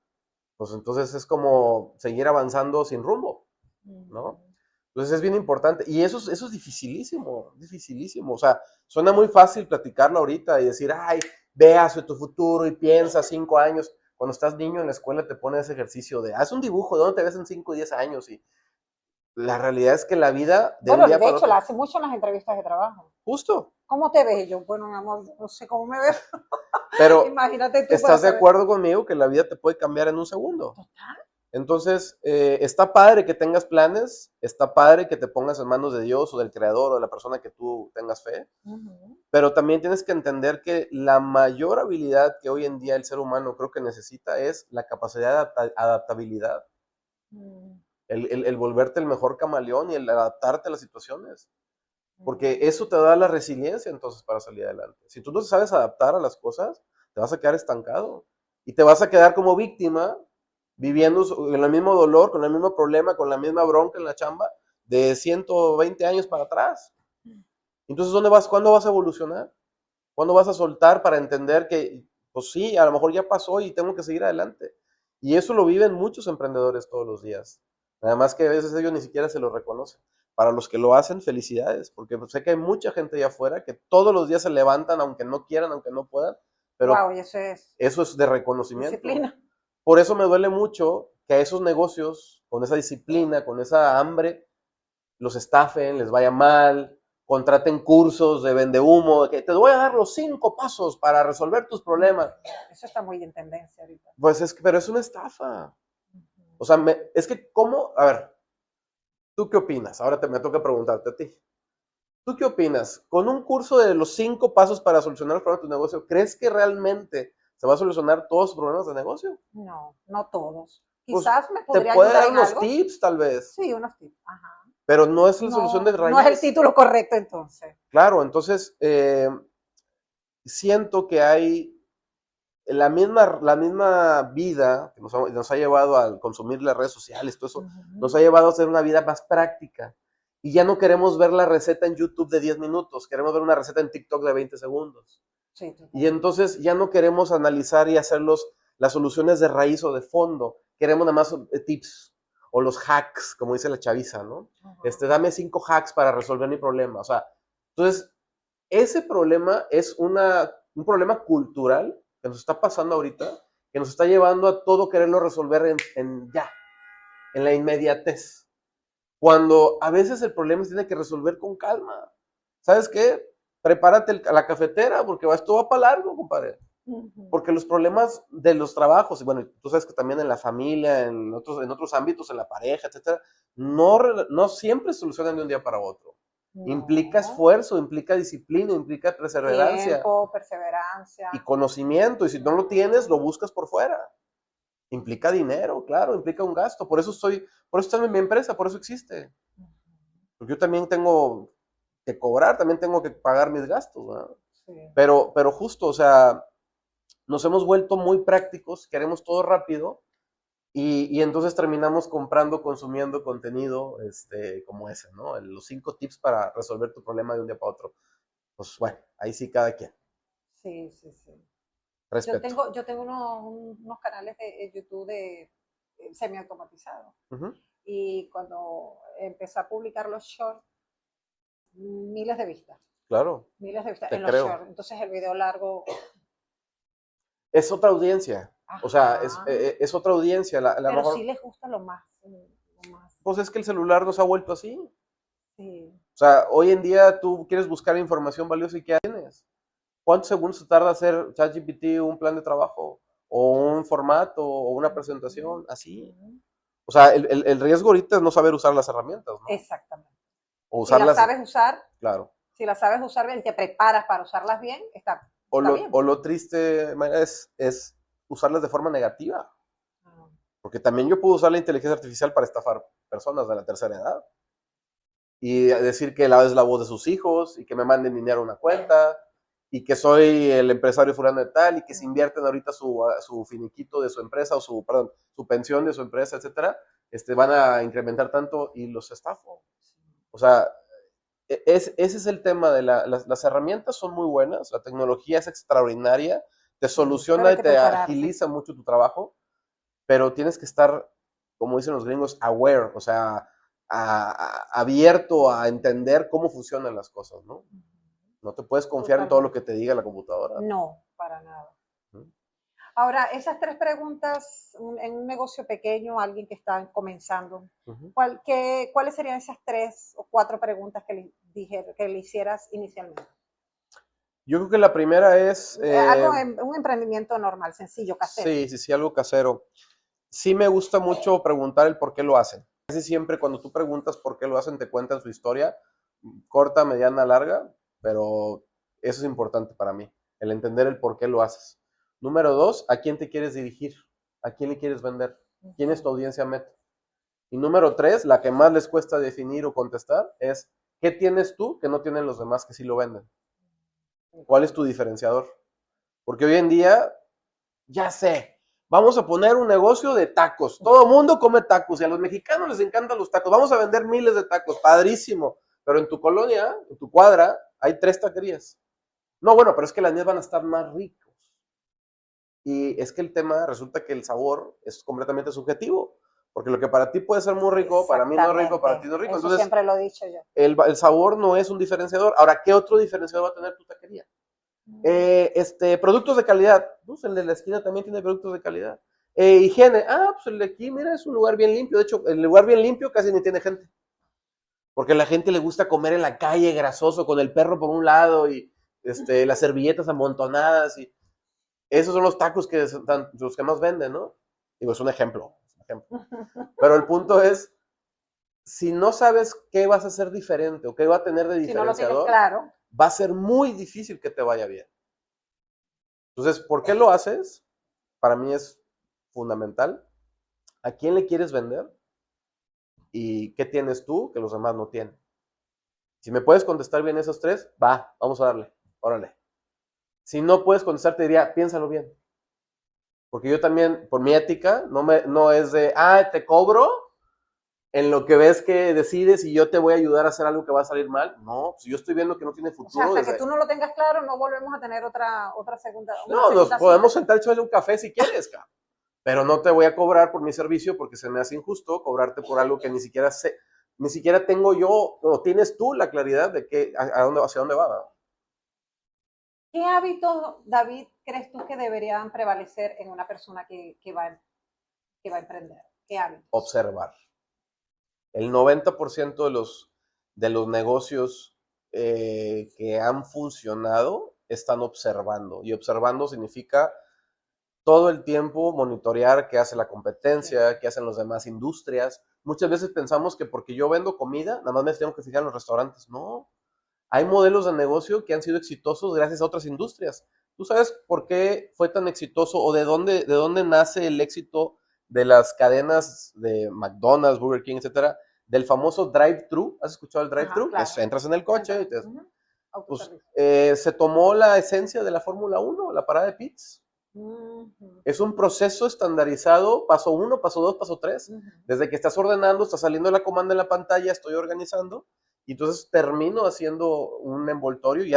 pues entonces es como seguir avanzando sin rumbo, ¿no? Entonces es bien importante. Y eso es dificilísimo, dificilísimo. O sea, suena muy fácil platicarlo ahorita y decir, ay, ve hacia tu futuro y piensa 5 años. Cuando estás niño en la escuela te ponen ese ejercicio de, haz un dibujo, ¿de dónde te ves en 5 o 10 años? Y la realidad es que la vida... de hecho, la hace mucho en las entrevistas de trabajo. Justo. ¿Cómo te ves? Yo, bueno, mi amor, no sé cómo me veo. Pero imagínate tú, ¿estás de acuerdo conmigo que la vida te puede cambiar en un segundo? Total. Entonces, está padre que tengas planes, está padre que te pongas en manos de Dios o del Creador o de la persona que tú tengas fe, pero también tienes que entender que la mayor habilidad que hoy en día el ser humano creo que necesita es la capacidad de adaptabilidad, el volverte el mejor camaleón y el adaptarte a las situaciones, porque eso te da la resiliencia entonces para salir adelante. Si tú no sabes adaptar a las cosas, te vas a quedar estancado y te vas a quedar como víctima viviendo en el mismo dolor, con el mismo problema, con la misma bronca en la chamba de 120 años para atrás. Entonces, ¿cuándo vas a evolucionar? ¿Cuándo vas a soltar para entender que, pues sí, a lo mejor ya pasó y tengo que seguir adelante? Y eso lo viven muchos emprendedores todos los días. Nada más que a veces ellos ni siquiera se lo reconocen. Para los que lo hacen, felicidades, porque sé que hay mucha gente allá afuera que todos los días se levantan, aunque no quieran, aunque no puedan, pero wow, y eso es de reconocimiento. Disciplina. Por eso me duele mucho que a esos negocios, con esa disciplina, con esa hambre, los estafen, les vaya mal, contraten cursos de vendehumo, de que te voy a dar los 5 pasos para resolver tus problemas. Eso está muy en tendencia ahorita. Pues pero es una estafa. O sea, es que ¿cómo? A ver, ¿tú qué opinas? Ahora me toca preguntarte a ti. ¿Tú qué opinas? Con un curso de los 5 pasos para solucionar el problema de tu negocio, ¿crees que realmente se va a solucionar todos los problemas de negocio? No, no todos. Pues, quizás me podría te puede ayudar dar en unos algo. tips, tal vez. Sí, unos tips. Ajá. Pero no es la solución de raíz. No es el título correcto, entonces. Claro, entonces siento que hay la misma vida que nos ha llevado a consumir las redes sociales, todo eso, nos ha llevado a hacer una vida más práctica. Y ya no queremos ver la receta en YouTube de 10 minutos, queremos ver una receta en TikTok de 20 segundos. Sí, y entonces ya no queremos analizar y hacer las soluciones de raíz o de fondo, queremos nada más tips o los hacks, como dice la chaviza, ¿no? Dame 5 hacks para resolver mi problema. O sea, entonces, ese problema es un problema cultural que nos está pasando ahorita, que nos está llevando a todo quererlo resolver en la inmediatez. Cuando a veces el problema se tiene que resolver con calma. ¿Sabes qué? Prepárate a la cafetera porque esto va para largo, compadre. Porque los problemas de los trabajos, y bueno, tú sabes que también en la familia, en otros ámbitos, en la pareja, etcétera, no siempre se solucionan de un día para otro. No. Implica esfuerzo, implica disciplina, implica perseverancia. Tiempo, perseverancia. Y conocimiento, y si no lo tienes, lo buscas por fuera. Implica dinero, claro, implica un gasto. Por eso estoy en mi empresa, por eso existe. Porque yo también tengo que cobrar, también tengo que pagar mis gastos, ¿verdad? Sí. Pero justo, o sea, nos hemos vuelto muy prácticos, queremos todo rápido y entonces terminamos consumiendo contenido como ese, ¿no? Los 5 tips para resolver tu problema de un día para otro. Pues bueno, ahí sí cada quien. Sí. Respeto. Yo tengo unos canales de YouTube semiautomatizados. Y cuando empecé a publicar los shorts, miles de vistas. Claro. Miles de vistas en los shorts. Entonces el video largo... Es otra audiencia. Ajá. O sea, es otra audiencia. Pero mejor... sí les gusta lo más. Pues es que el celular nos ha vuelto así. Sí. O sea, hoy en día tú quieres buscar información valiosa y ¿qué tienes? ¿Cuántos segundos se tarda hacer ChatGPT un plan de trabajo? O un formato, o una presentación, así. O sea, el riesgo ahorita es no saber usar las herramientas, ¿no? Exactamente. O usarlas, si las sabes usar, claro. Si las sabes usar bien, te preparas para usarlas bien, está bien. O lo triste, Mayra, es usarlas de forma negativa. Porque también yo puedo usar la inteligencia artificial para estafar personas de la tercera edad. Y decir que es la voz de sus hijos, y que me manden dinero a una cuenta, y que soy el empresario fulano de tal, y que se invierten ahorita su finiquito de su empresa, o su pensión de su empresa, etcétera, van a incrementar tanto y los estafo. O sea, ese es el tema de las herramientas son muy buenas, la tecnología es extraordinaria, te soluciona y te agiliza mucho tu trabajo, pero tienes que estar, como dicen los gringos, aware, o sea, abierto a entender cómo funcionan las cosas, ¿no? No te puedes confiar en todo lo que te diga la computadora. No, para nada. Ahora, esas 3 preguntas en un negocio pequeño, alguien que está comenzando, ¿cuáles serían esas 3 o 4 preguntas que le hicieras inicialmente? Yo creo que la primera es... un emprendimiento normal, sencillo, casero. Sí, algo casero. sí me gusta mucho preguntar el por qué lo hacen. Casi siempre cuando tú preguntas por qué lo hacen, te cuentan su historia, corta, mediana, larga, pero eso es importante para mí, el entender el por qué lo haces. Número 2, ¿a quién te quieres dirigir? ¿A quién le quieres vender? ¿Quién es tu audiencia meta? Y número 3, la que más les cuesta definir o contestar es, ¿qué tienes tú que no tienen los demás que sí lo venden? ¿Cuál es tu diferenciador? Porque hoy en día, ya sé, vamos a poner un negocio de tacos. Todo el mundo come tacos y a los mexicanos les encantan los tacos. Vamos a vender miles de tacos, padrísimo. Pero en tu colonia, en tu cuadra, hay 3 taquerías. No, bueno, pero es que las mías van a estar más ricos. Y es que el tema resulta que el sabor es completamente subjetivo. Porque lo que para ti puede ser muy rico, para mí no es rico, para ti no es rico. Eso Entonces, siempre lo he dicho yo. el sabor no es un diferenciador. Ahora, ¿qué otro diferenciador va a tener tu taquería? Productos de calidad. Pues el de la esquina también tiene productos de calidad. Higiene. Pues el de aquí, mira, es un lugar bien limpio. De hecho, el lugar bien limpio casi ni tiene gente. Porque a la gente le gusta comer en la calle grasoso, con el perro por un lado y las servilletas amontonadas. Y esos son los tacos que son los que más venden, ¿no? Digo, es un ejemplo. Pero el punto es, si no sabes qué vas a hacer diferente o qué va a tener de diferenciador, si no lo tienes claro, va a ser muy difícil que te vaya bien. Entonces, ¿por qué lo haces? Para mí es fundamental. ¿A quién le quieres vender? ¿Y qué tienes tú que los demás no tienen? Si me puedes contestar bien esos 3, vamos a darle, órale. Si no puedes contestar, te diría, piénsalo bien. Porque yo también, por mi ética, no es de, te cobro en lo que ves que decides y yo te voy a ayudar a hacer algo que va a salir mal. No, si yo estoy viendo que no tiene futuro. O sea, hasta que tú no lo tengas claro, no volvemos a tener otra segunda. No, nos podemos sentar y echarle un café si quieres, cabrón. Pero no te voy a cobrar por mi servicio porque se me hace injusto cobrarte por algo que ni siquiera sé, ni siquiera tengo yo, o tienes tú la claridad de que hacia dónde va, ¿no? ¿Qué hábitos, David, crees tú que deberían prevalecer en una persona que va a emprender? ¿Qué hábitos? Observar. El 90% de los negocios que han funcionado están observando. Y observando significa todo el tiempo monitorear qué hace la competencia, qué hacen las demás industrias. Muchas veces pensamos que porque yo vendo comida, nada más me tengo que fijar en los restaurantes. No, hay modelos de negocio que han sido exitosos gracias a otras industrias. ¿Tú sabes por qué fue tan exitoso o de dónde nace el éxito de las cadenas de McDonald's, Burger King, etcétera, del famoso drive-thru? ¿Has escuchado el drive-thru? Claro. Entras en el coche y pues, se tomó la esencia de la Fórmula 1, la parada de pits. Es un proceso estandarizado, paso 1, paso 2, paso 3. Desde que estás ordenando, está saliendo la comanda en la pantalla, estoy organizando, y entonces termino haciendo un envoltorio y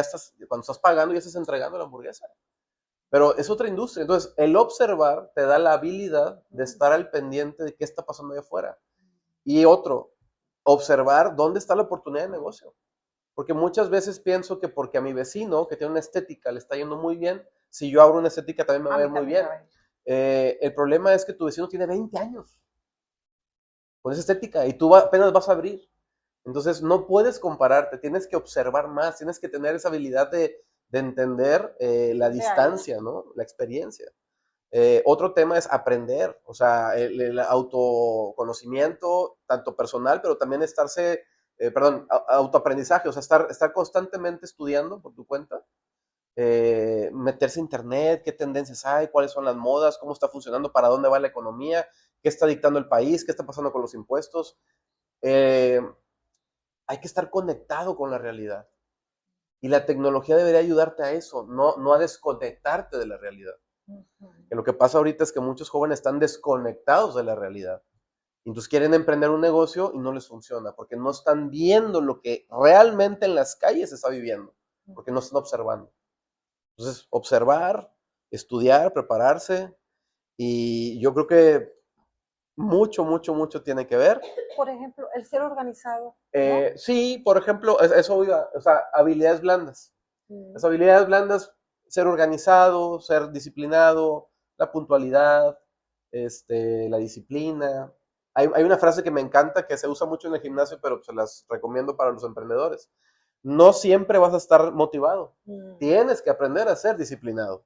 cuando estás pagando ya estás entregando la hamburguesa. Pero es otra industria. Entonces, el observar te da la habilidad de estar al pendiente de qué está pasando allá afuera. Y observar dónde está la oportunidad de negocio. Porque muchas veces pienso que porque a mi vecino, que tiene una estética, le está yendo muy bien, si yo abro una estética también me va a ir muy bien. El problema es que tu vecino tiene 20 años con esa estética y tú apenas vas a abrir. Entonces no puedes compararte, tienes que observar más, tienes que tener esa habilidad de entender la distancia, ¿no? La experiencia. Otro tema es aprender, o sea, el autoconocimiento, tanto personal, pero también autoaprendizaje, o sea, estar constantemente estudiando por tu cuenta, meterse a internet, qué tendencias hay, cuáles son las modas, cómo está funcionando, para dónde va la economía, qué está dictando el país, qué está pasando con los impuestos. Hay que estar conectado con la realidad. Y la tecnología debería ayudarte a eso, no a desconectarte de la realidad. Que lo que pasa ahorita es que muchos jóvenes están desconectados de la realidad. Entonces quieren emprender un negocio y no les funciona, porque no están viendo lo que realmente en las calles se está viviendo, porque no están observando. Entonces, observar, estudiar, prepararse, y yo creo que mucho tiene que ver. Por ejemplo, el ser organizado, ¿no? Sí, por ejemplo, eso, o sea, habilidades blandas. Las habilidades blandas, ser organizado, ser disciplinado, la puntualidad, la disciplina. Hay una frase que me encanta, que se usa mucho en el gimnasio, pero se las recomiendo para los emprendedores. No siempre vas a estar motivado. Tienes que aprender a ser disciplinado.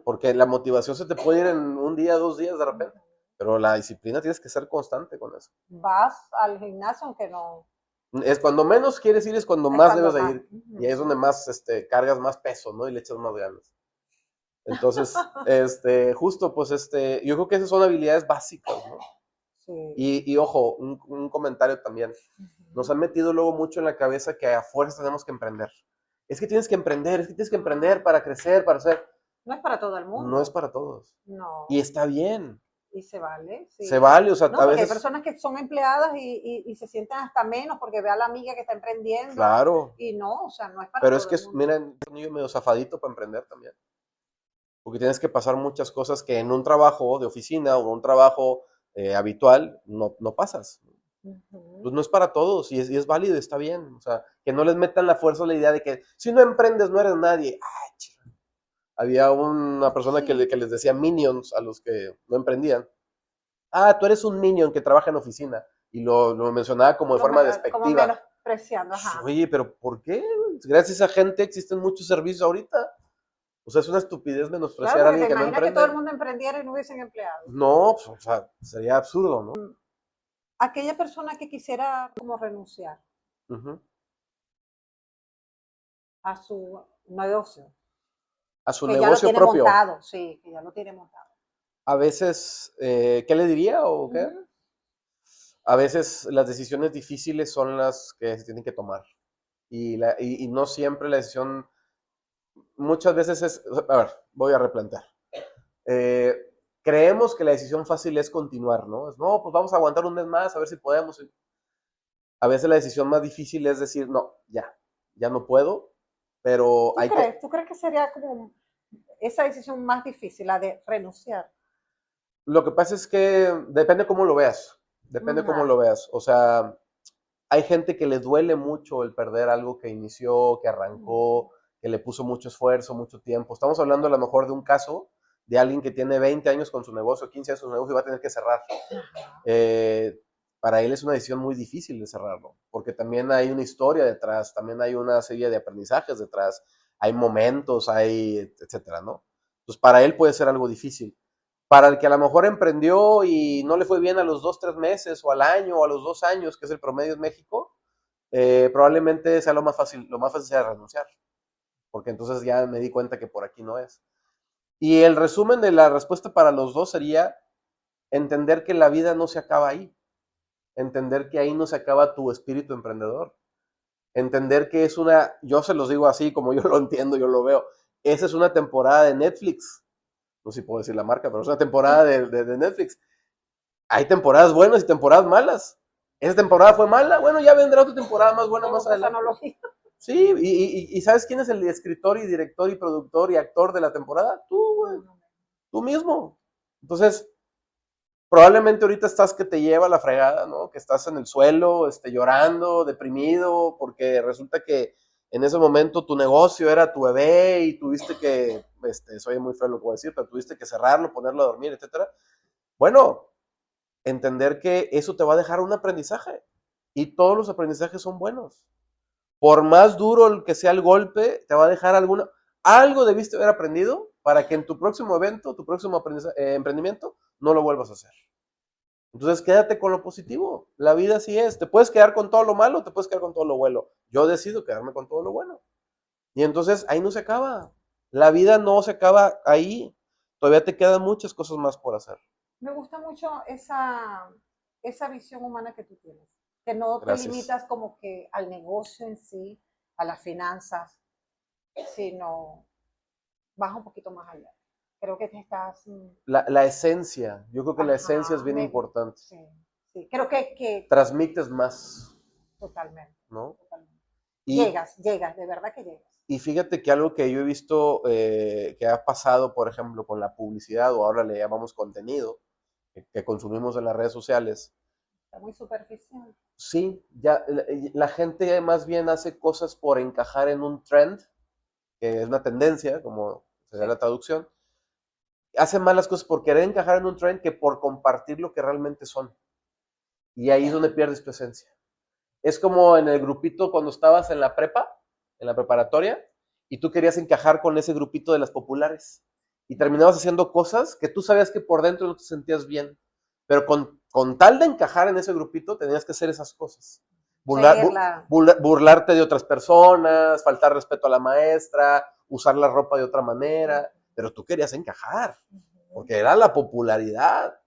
Porque la motivación se te puede ir en un día, 2 días de repente. pero la disciplina tienes que ser constante con eso. Vas al gimnasio aunque no... Es cuando menos quieres ir, es cuando Es más cuando debes de más. ir. Y ahí es donde más cargas más peso, ¿no? Y le echas más ganas. Entonces, justo, pues, yo creo que esas son habilidades básicas, ¿no? Sí. Y ojo, un comentario también. Nos han metido luego mucho en la cabeza que a fuerza tenemos que emprender. Es que tienes que emprender, es que tienes que emprender para crecer, para hacer. No es para todo el mundo. No es para todos. No. Y está bien. Y se vale, sí. Se vale, o sea, No, a porque veces... hay personas que son empleadas y se sienten hasta menos porque ve a la amiga que está emprendiendo. Claro. Y no, o sea, no es para Pero todo es que, el mundo. miren, es un niño medio zafadito para emprender también. Porque tienes que pasar muchas cosas que en un trabajo de oficina o un trabajo habitual no pasas. Pues no es para todos y es válido, está bien. O sea, que no les metan la fuerza o la idea de que si no emprendes no eres nadie. Ay, chica. Había una persona que les decía minions a los que no emprendían. Ah, tú eres un minion que trabaja en oficina. Y lo mencionaba como de forma Como despectiva. menospreciando, ajá. Oye, pero ¿por qué? Gracias a esa gente existen muchos servicios ahorita. O sea, es una estupidez menospreciar Claro, a porque alguien te que no imaginas que todo el emprende. mundo emprendiera y no hubiesen empleado. No, pues, o sea, sería absurdo, ¿no? Aquella persona que quisiera como renunciar Ujú. a su negocio, A su que ya lo negocio tiene propio. montado, sí, que ya lo tiene montado. A veces, ¿qué le diría o qué? Ujú. A veces las decisiones difíciles son las que se tienen que tomar. Y no siempre la decisión, muchas veces es, a ver, voy a replantear. Eh, Creemos que la decisión fácil es continuar, ¿no? No, pues vamos a aguantar un mes más, a ver si podemos. A veces la decisión más difícil es decir, no, ya no puedo, pero ¿Tú hay que... crees? ¿Tú crees que sería como esa decisión más difícil, la de renunciar? Lo que pasa es que depende cómo lo veas, depende cómo Ajá. lo veas. O sea, hay gente que le duele mucho el perder algo que inició, que arrancó, que le puso mucho esfuerzo, mucho tiempo. Estamos hablando a lo mejor de un caso de alguien que tiene 20 años con su negocio, 15 años con su negocio y va a tener que cerrar. Para él es una decisión muy difícil de cerrarlo, porque también hay una historia detrás, también hay una serie de aprendizajes detrás, hay momentos, hay, etcétera, ¿no? Entonces, para él puede ser algo difícil. Para el que a lo mejor emprendió y no le fue bien a los 2, 3 meses, o al año, o a los 2 años, que es el promedio en México, probablemente sea lo más fácil sea renunciar, porque entonces ya me di cuenta que por aquí no es. Y el resumen de la respuesta para los dos sería entender que la vida no se acaba ahí, entender que ahí no se acaba tu espíritu emprendedor, entender que es yo se los digo así como yo lo entiendo, yo lo veo, esa es una temporada de Netflix, no sé si puedo decir la marca, pero es una temporada de Netflix. Hay temporadas buenas y temporadas malas. Esa temporada fue mala, bueno, ya vendrá otra temporada más buena más adelante. Sí, y ¿sabes quién es el escritor y director y productor y actor de la temporada? Tú, güey, tú mismo. Entonces, probablemente ahorita estás que te lleva la fregada, ¿no? Que estás en el suelo, llorando, deprimido, porque resulta que en ese momento tu negocio era tu bebé y tuviste que, soy muy feo lo que voy a decir, pero tuviste que cerrarlo, ponerlo a dormir, etcétera. Bueno, entender que eso te va a dejar un aprendizaje y todos los aprendizajes son buenos. Por más duro que sea el golpe, te va a dejar algo debiste haber aprendido para que en tu próximo evento, tu próximo emprendimiento, no lo vuelvas a hacer. Entonces quédate con lo positivo. La vida así es. Te puedes quedar con todo lo malo, te puedes quedar con todo lo bueno. Yo decido quedarme con todo lo bueno. Y entonces ahí no se acaba. La vida no se acaba ahí. Todavía te quedan muchas cosas más por hacer. Me gusta mucho esa visión humana que tú tienes, que no te Gracias. limitas como que al negocio en sí, a las finanzas, sino vas un poquito más allá. Creo que te estás... La esencia, yo creo que la esencia es bien me, importante. sí, sí, creo que Transmites más, totalmente, ¿no? totalmente. Y, Llegas, de verdad que llegas. y fíjate que algo que yo he visto que ha pasado, por ejemplo, con la publicidad, o ahora le llamamos contenido, que consumimos en las redes sociales. Está muy superficial. Sí, ya la gente más bien hace cosas por encajar en un trend, que es una tendencia, como sería la traducción. Hacen más las cosas por querer encajar en un trend que por compartir lo que realmente son. Y ahí es donde pierdes tu esencia. Es como en el grupito cuando estabas en la prepa, en la preparatoria, y tú querías encajar con ese grupito de las populares. Y terminabas haciendo cosas que tú sabías que por dentro no te sentías bien. Pero con tal de encajar en ese grupito, tenías que hacer esas cosas. Seguirla. Burlarte de otras personas, faltar respeto a la maestra, usar la ropa de otra manera, pero tú querías encajar, porque era la popularidad.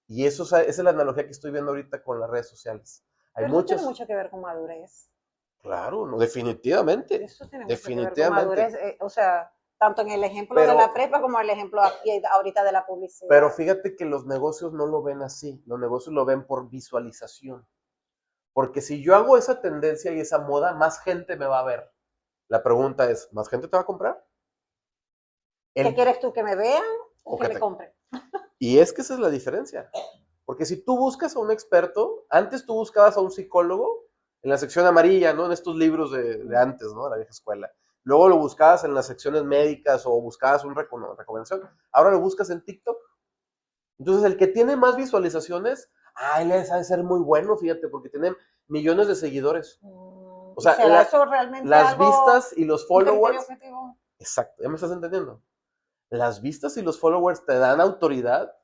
Y esa es la analogía que estoy viendo ahorita con las redes sociales. Hay Pero eso tiene mucho que ver con madurez. Claro, no, definitivamente. Eso tiene mucho Definitivamente. que ver con madurez, o sea, tanto en el ejemplo de la prepa como el ejemplo aquí, ahorita de la publicidad. Pero fíjate que los negocios no lo ven así, los negocios lo ven por visualización. Porque si yo hago esa tendencia y esa moda, más gente me va a ver. La pregunta es, ¿más gente te va a comprar? ¿Qué quieres tú, que me vean o que me compren? Y es que esa es la diferencia. Porque si tú buscas a un experto, antes tú buscabas a un psicólogo en la sección amarilla, ¿no? En estos libros de antes, ¿no? De la vieja escuela. Luego lo buscabas en las secciones médicas o buscabas una recomendación. Ahora lo buscas en TikTok. Entonces, el que tiene más visualizaciones, él debe ser muy bueno, fíjate, porque tiene millones de seguidores. O sea, eso realmente las vistas y los followers. Exacto, ¿ya me estás entendiendo? Las vistas y los followers te dan autoridad.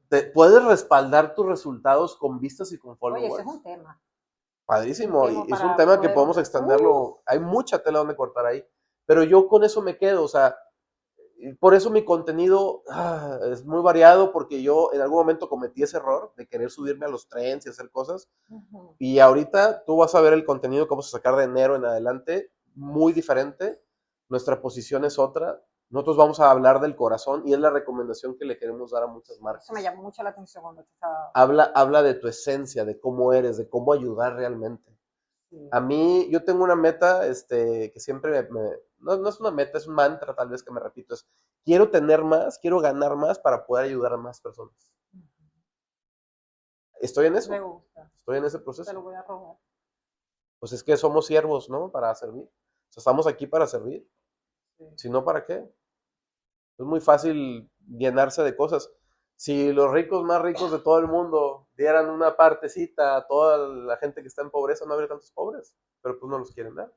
Te puedes respaldar tus resultados con vistas y con followers. Oye, ese es un tema. Padrísimo, y es un tema que podemos extenderlo. Hay mucha tela donde cortar ahí. Pero yo con eso me quedo, o sea, por eso mi contenido es muy variado, porque yo en algún momento cometí ese error de querer subirme a los trends y hacer cosas. Y ahorita tú vas a ver el contenido que vamos a sacar de enero en adelante, muy diferente. Nuestra posición es otra. Nosotros vamos a hablar del corazón y es la recomendación que le queremos dar a muchas marcas. Eso me llamó mucho la atención cuando te estaba... Habla de tu esencia, de cómo eres, de cómo ayudar realmente. Sí. A mí, yo tengo una meta que siempre no es una meta, es un mantra tal vez que me repito, es quiero tener más, quiero ganar más para poder ayudar a más personas. Estoy en eso. Me gusta. Estoy en ese proceso. Te lo voy a robar. Pues es que somos siervos, ¿no? Para servir. O sea, estamos aquí para servir. Sí. Si no, ¿para qué? Es muy fácil llenarse de cosas. Si los ricos más ricos de todo el mundo dieran una partecita a toda la gente que está en pobreza, no habría tantos pobres, pero pues no los quieren dar.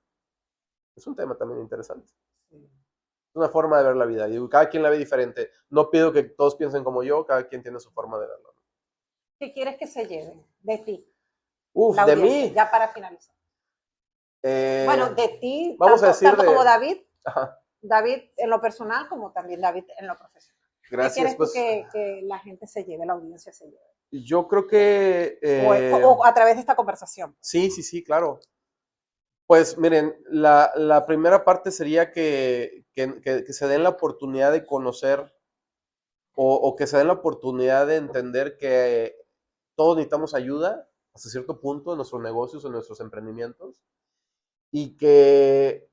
Es un tema también interesante. Sí. Es una forma de ver la vida. Y cada quien la ve diferente. No pido que todos piensen como yo, cada quien tiene su forma de verlo. ¿Qué quieres que se lleven de ti? De mí. Ya para finalizar. Bueno, de ti, vamos a decir tanto como David. Ajá. David en lo personal como también David en lo profesional. Gracias. ¿Qué quieres tú que la gente se lleve, la audiencia se lleve? Yo creo que... o a través de esta conversación. Sí, claro. Pues miren, la primera parte sería que se den la oportunidad de conocer o que se den la oportunidad de entender que todos necesitamos ayuda hasta cierto punto en nuestros negocios, en nuestros emprendimientos, y que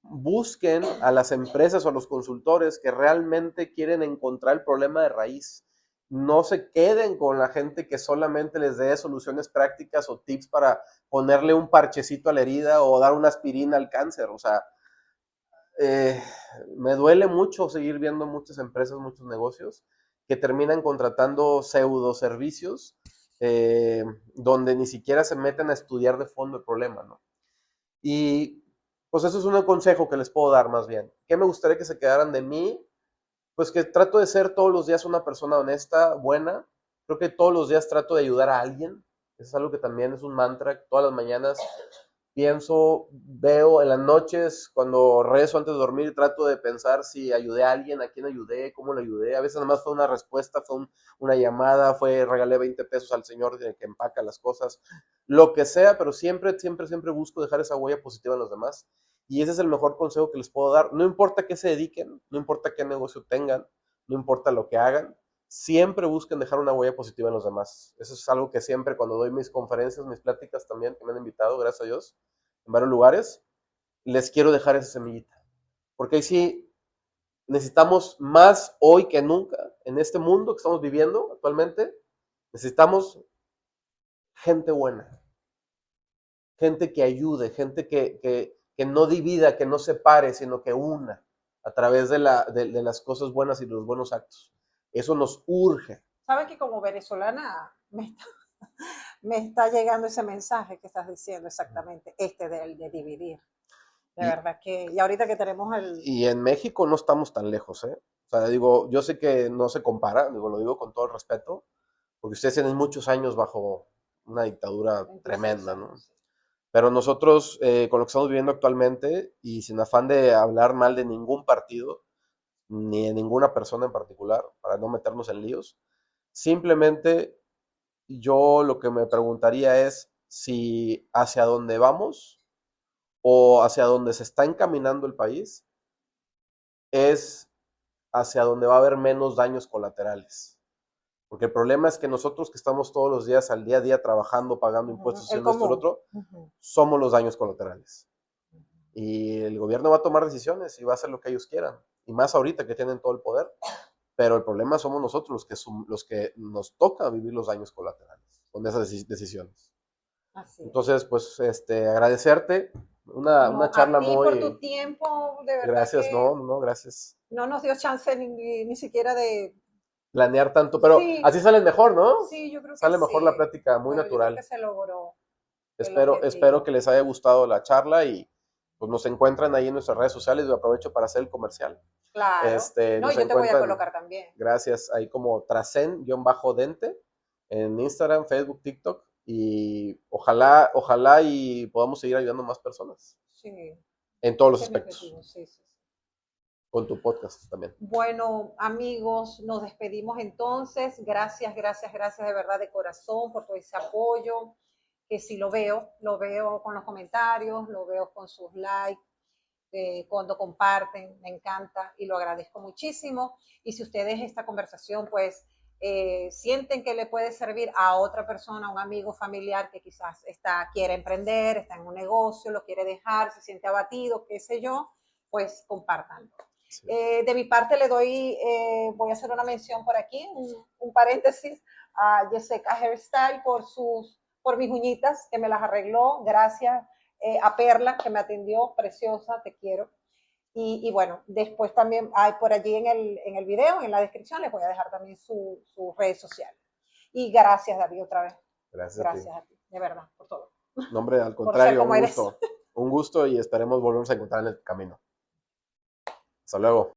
busquen a las empresas o a los consultores que realmente quieren encontrar el problema de raíz. No se queden con la gente que solamente les dé soluciones prácticas o tips para ponerle un parchecito a la herida o dar una aspirina al cáncer. O sea, me duele mucho seguir viendo muchas empresas, muchos negocios que terminan contratando pseudo servicios donde ni siquiera se meten a estudiar de fondo el problema, ¿no? Y pues eso es un consejo que les puedo dar más bien. ¿Qué me gustaría que se quedaran de mí? Pues que trato de ser todos los días una persona honesta, buena. Creo que todos los días trato de ayudar a alguien. Eso es algo que también es un mantra. Todas las mañanas pienso, veo en las noches, cuando rezo antes de dormir, trato de pensar si ayudé a alguien, a quién ayudé, cómo le ayudé. A veces nada más fue una respuesta, fue una llamada, regalé 20 pesos al señor que empaca las cosas, lo que sea, pero siempre busco dejar esa huella positiva en los demás. Y ese es el mejor consejo que les puedo dar. No importa qué se dediquen, no importa qué negocio tengan, no importa lo que hagan, siempre busquen dejar una huella positiva en los demás. Eso es algo que siempre cuando doy mis conferencias, mis pláticas también, que me han invitado, gracias a Dios, en varios lugares, les quiero dejar esa semillita. Porque ahí sí necesitamos más hoy que nunca, en este mundo que estamos viviendo actualmente, necesitamos gente buena, gente que ayude, gente que no divida, que no separe, sino que una a través de las cosas buenas y de los buenos actos. Eso nos urge. ¿Saben que como venezolana me está llegando ese mensaje que estás diciendo exactamente, de dividir? De verdad que, y ahorita que tenemos Y en México no estamos tan lejos, ¿eh? O sea, digo, yo sé que no se compara, lo digo con todo el respeto, porque ustedes tienen muchos años bajo una dictadura 26 tremenda, ¿no? años, sí. Pero nosotros, con lo que estamos viviendo actualmente, y sin afán de hablar mal de ningún partido, ni de ninguna persona en particular, para no meternos en líos, simplemente yo lo que me preguntaría es si hacia dónde vamos o hacia dónde se está encaminando el país es hacia donde va a haber menos daños colaterales. Porque el problema es que nosotros que estamos todos los días al día a día trabajando, pagando impuestos, El haciendo esto y lo común. otro, somos los daños colaterales. Y el gobierno va a tomar decisiones y va a hacer lo que ellos quieran. Y más ahorita que tienen todo el poder. Pero el problema somos nosotros los que nos toca vivir los daños colaterales con esas decisiones. Así es. Entonces, pues, agradecerte. No, Una charla a ti por muy... tu tiempo, de verdad Gracias, que no, gracias. no nos dio chance ni siquiera de... Planear tanto, pero Sí, así sale mejor, ¿no? sí, yo creo que Sale mejor la sí. plática, muy Pero yo creo que natural. se logró el Espero que objetivo. les haya gustado la charla y pues nos encuentran ahí en nuestras redes sociales. Yo aprovecho para hacer el comercial. Claro. No, Nos yo te voy a encuentran, colocar también. gracias, ahí como Tracen-Dente en Instagram, Facebook, TikTok. Y ojalá y podamos seguir ayudando a más personas Sí, en todos los ese es mi aspectos. objetivo, sí, sí. Con tu podcast también. Bueno, amigos, nos despedimos entonces. Gracias, gracias, gracias de verdad de corazón por todo ese apoyo, que sí lo veo con los comentarios, lo veo con sus likes, cuando comparten, me encanta y lo agradezco muchísimo. Y si ustedes esta conversación, pues, sienten que le puede servir a otra persona, a un amigo familiar que quizás quiere emprender, está en un negocio, lo quiere dejar, se siente abatido, qué sé yo, pues compártanlo. Sí. De mi parte le doy, voy a hacer una mención por aquí, un paréntesis a Jessica Hairstyle por mis uñitas que me las arregló. Gracias a Perla que me atendió, preciosa, te quiero. Y bueno, después también hay por allí en el video, en la descripción, les voy a dejar también sus redes sociales. Y gracias, David, otra vez. Gracias a ti, de verdad, por todo. No, hombre, al Por ser contrario, como un eres. gusto. Un gusto y esperemos volvernos a encontrar en el camino. Hasta luego.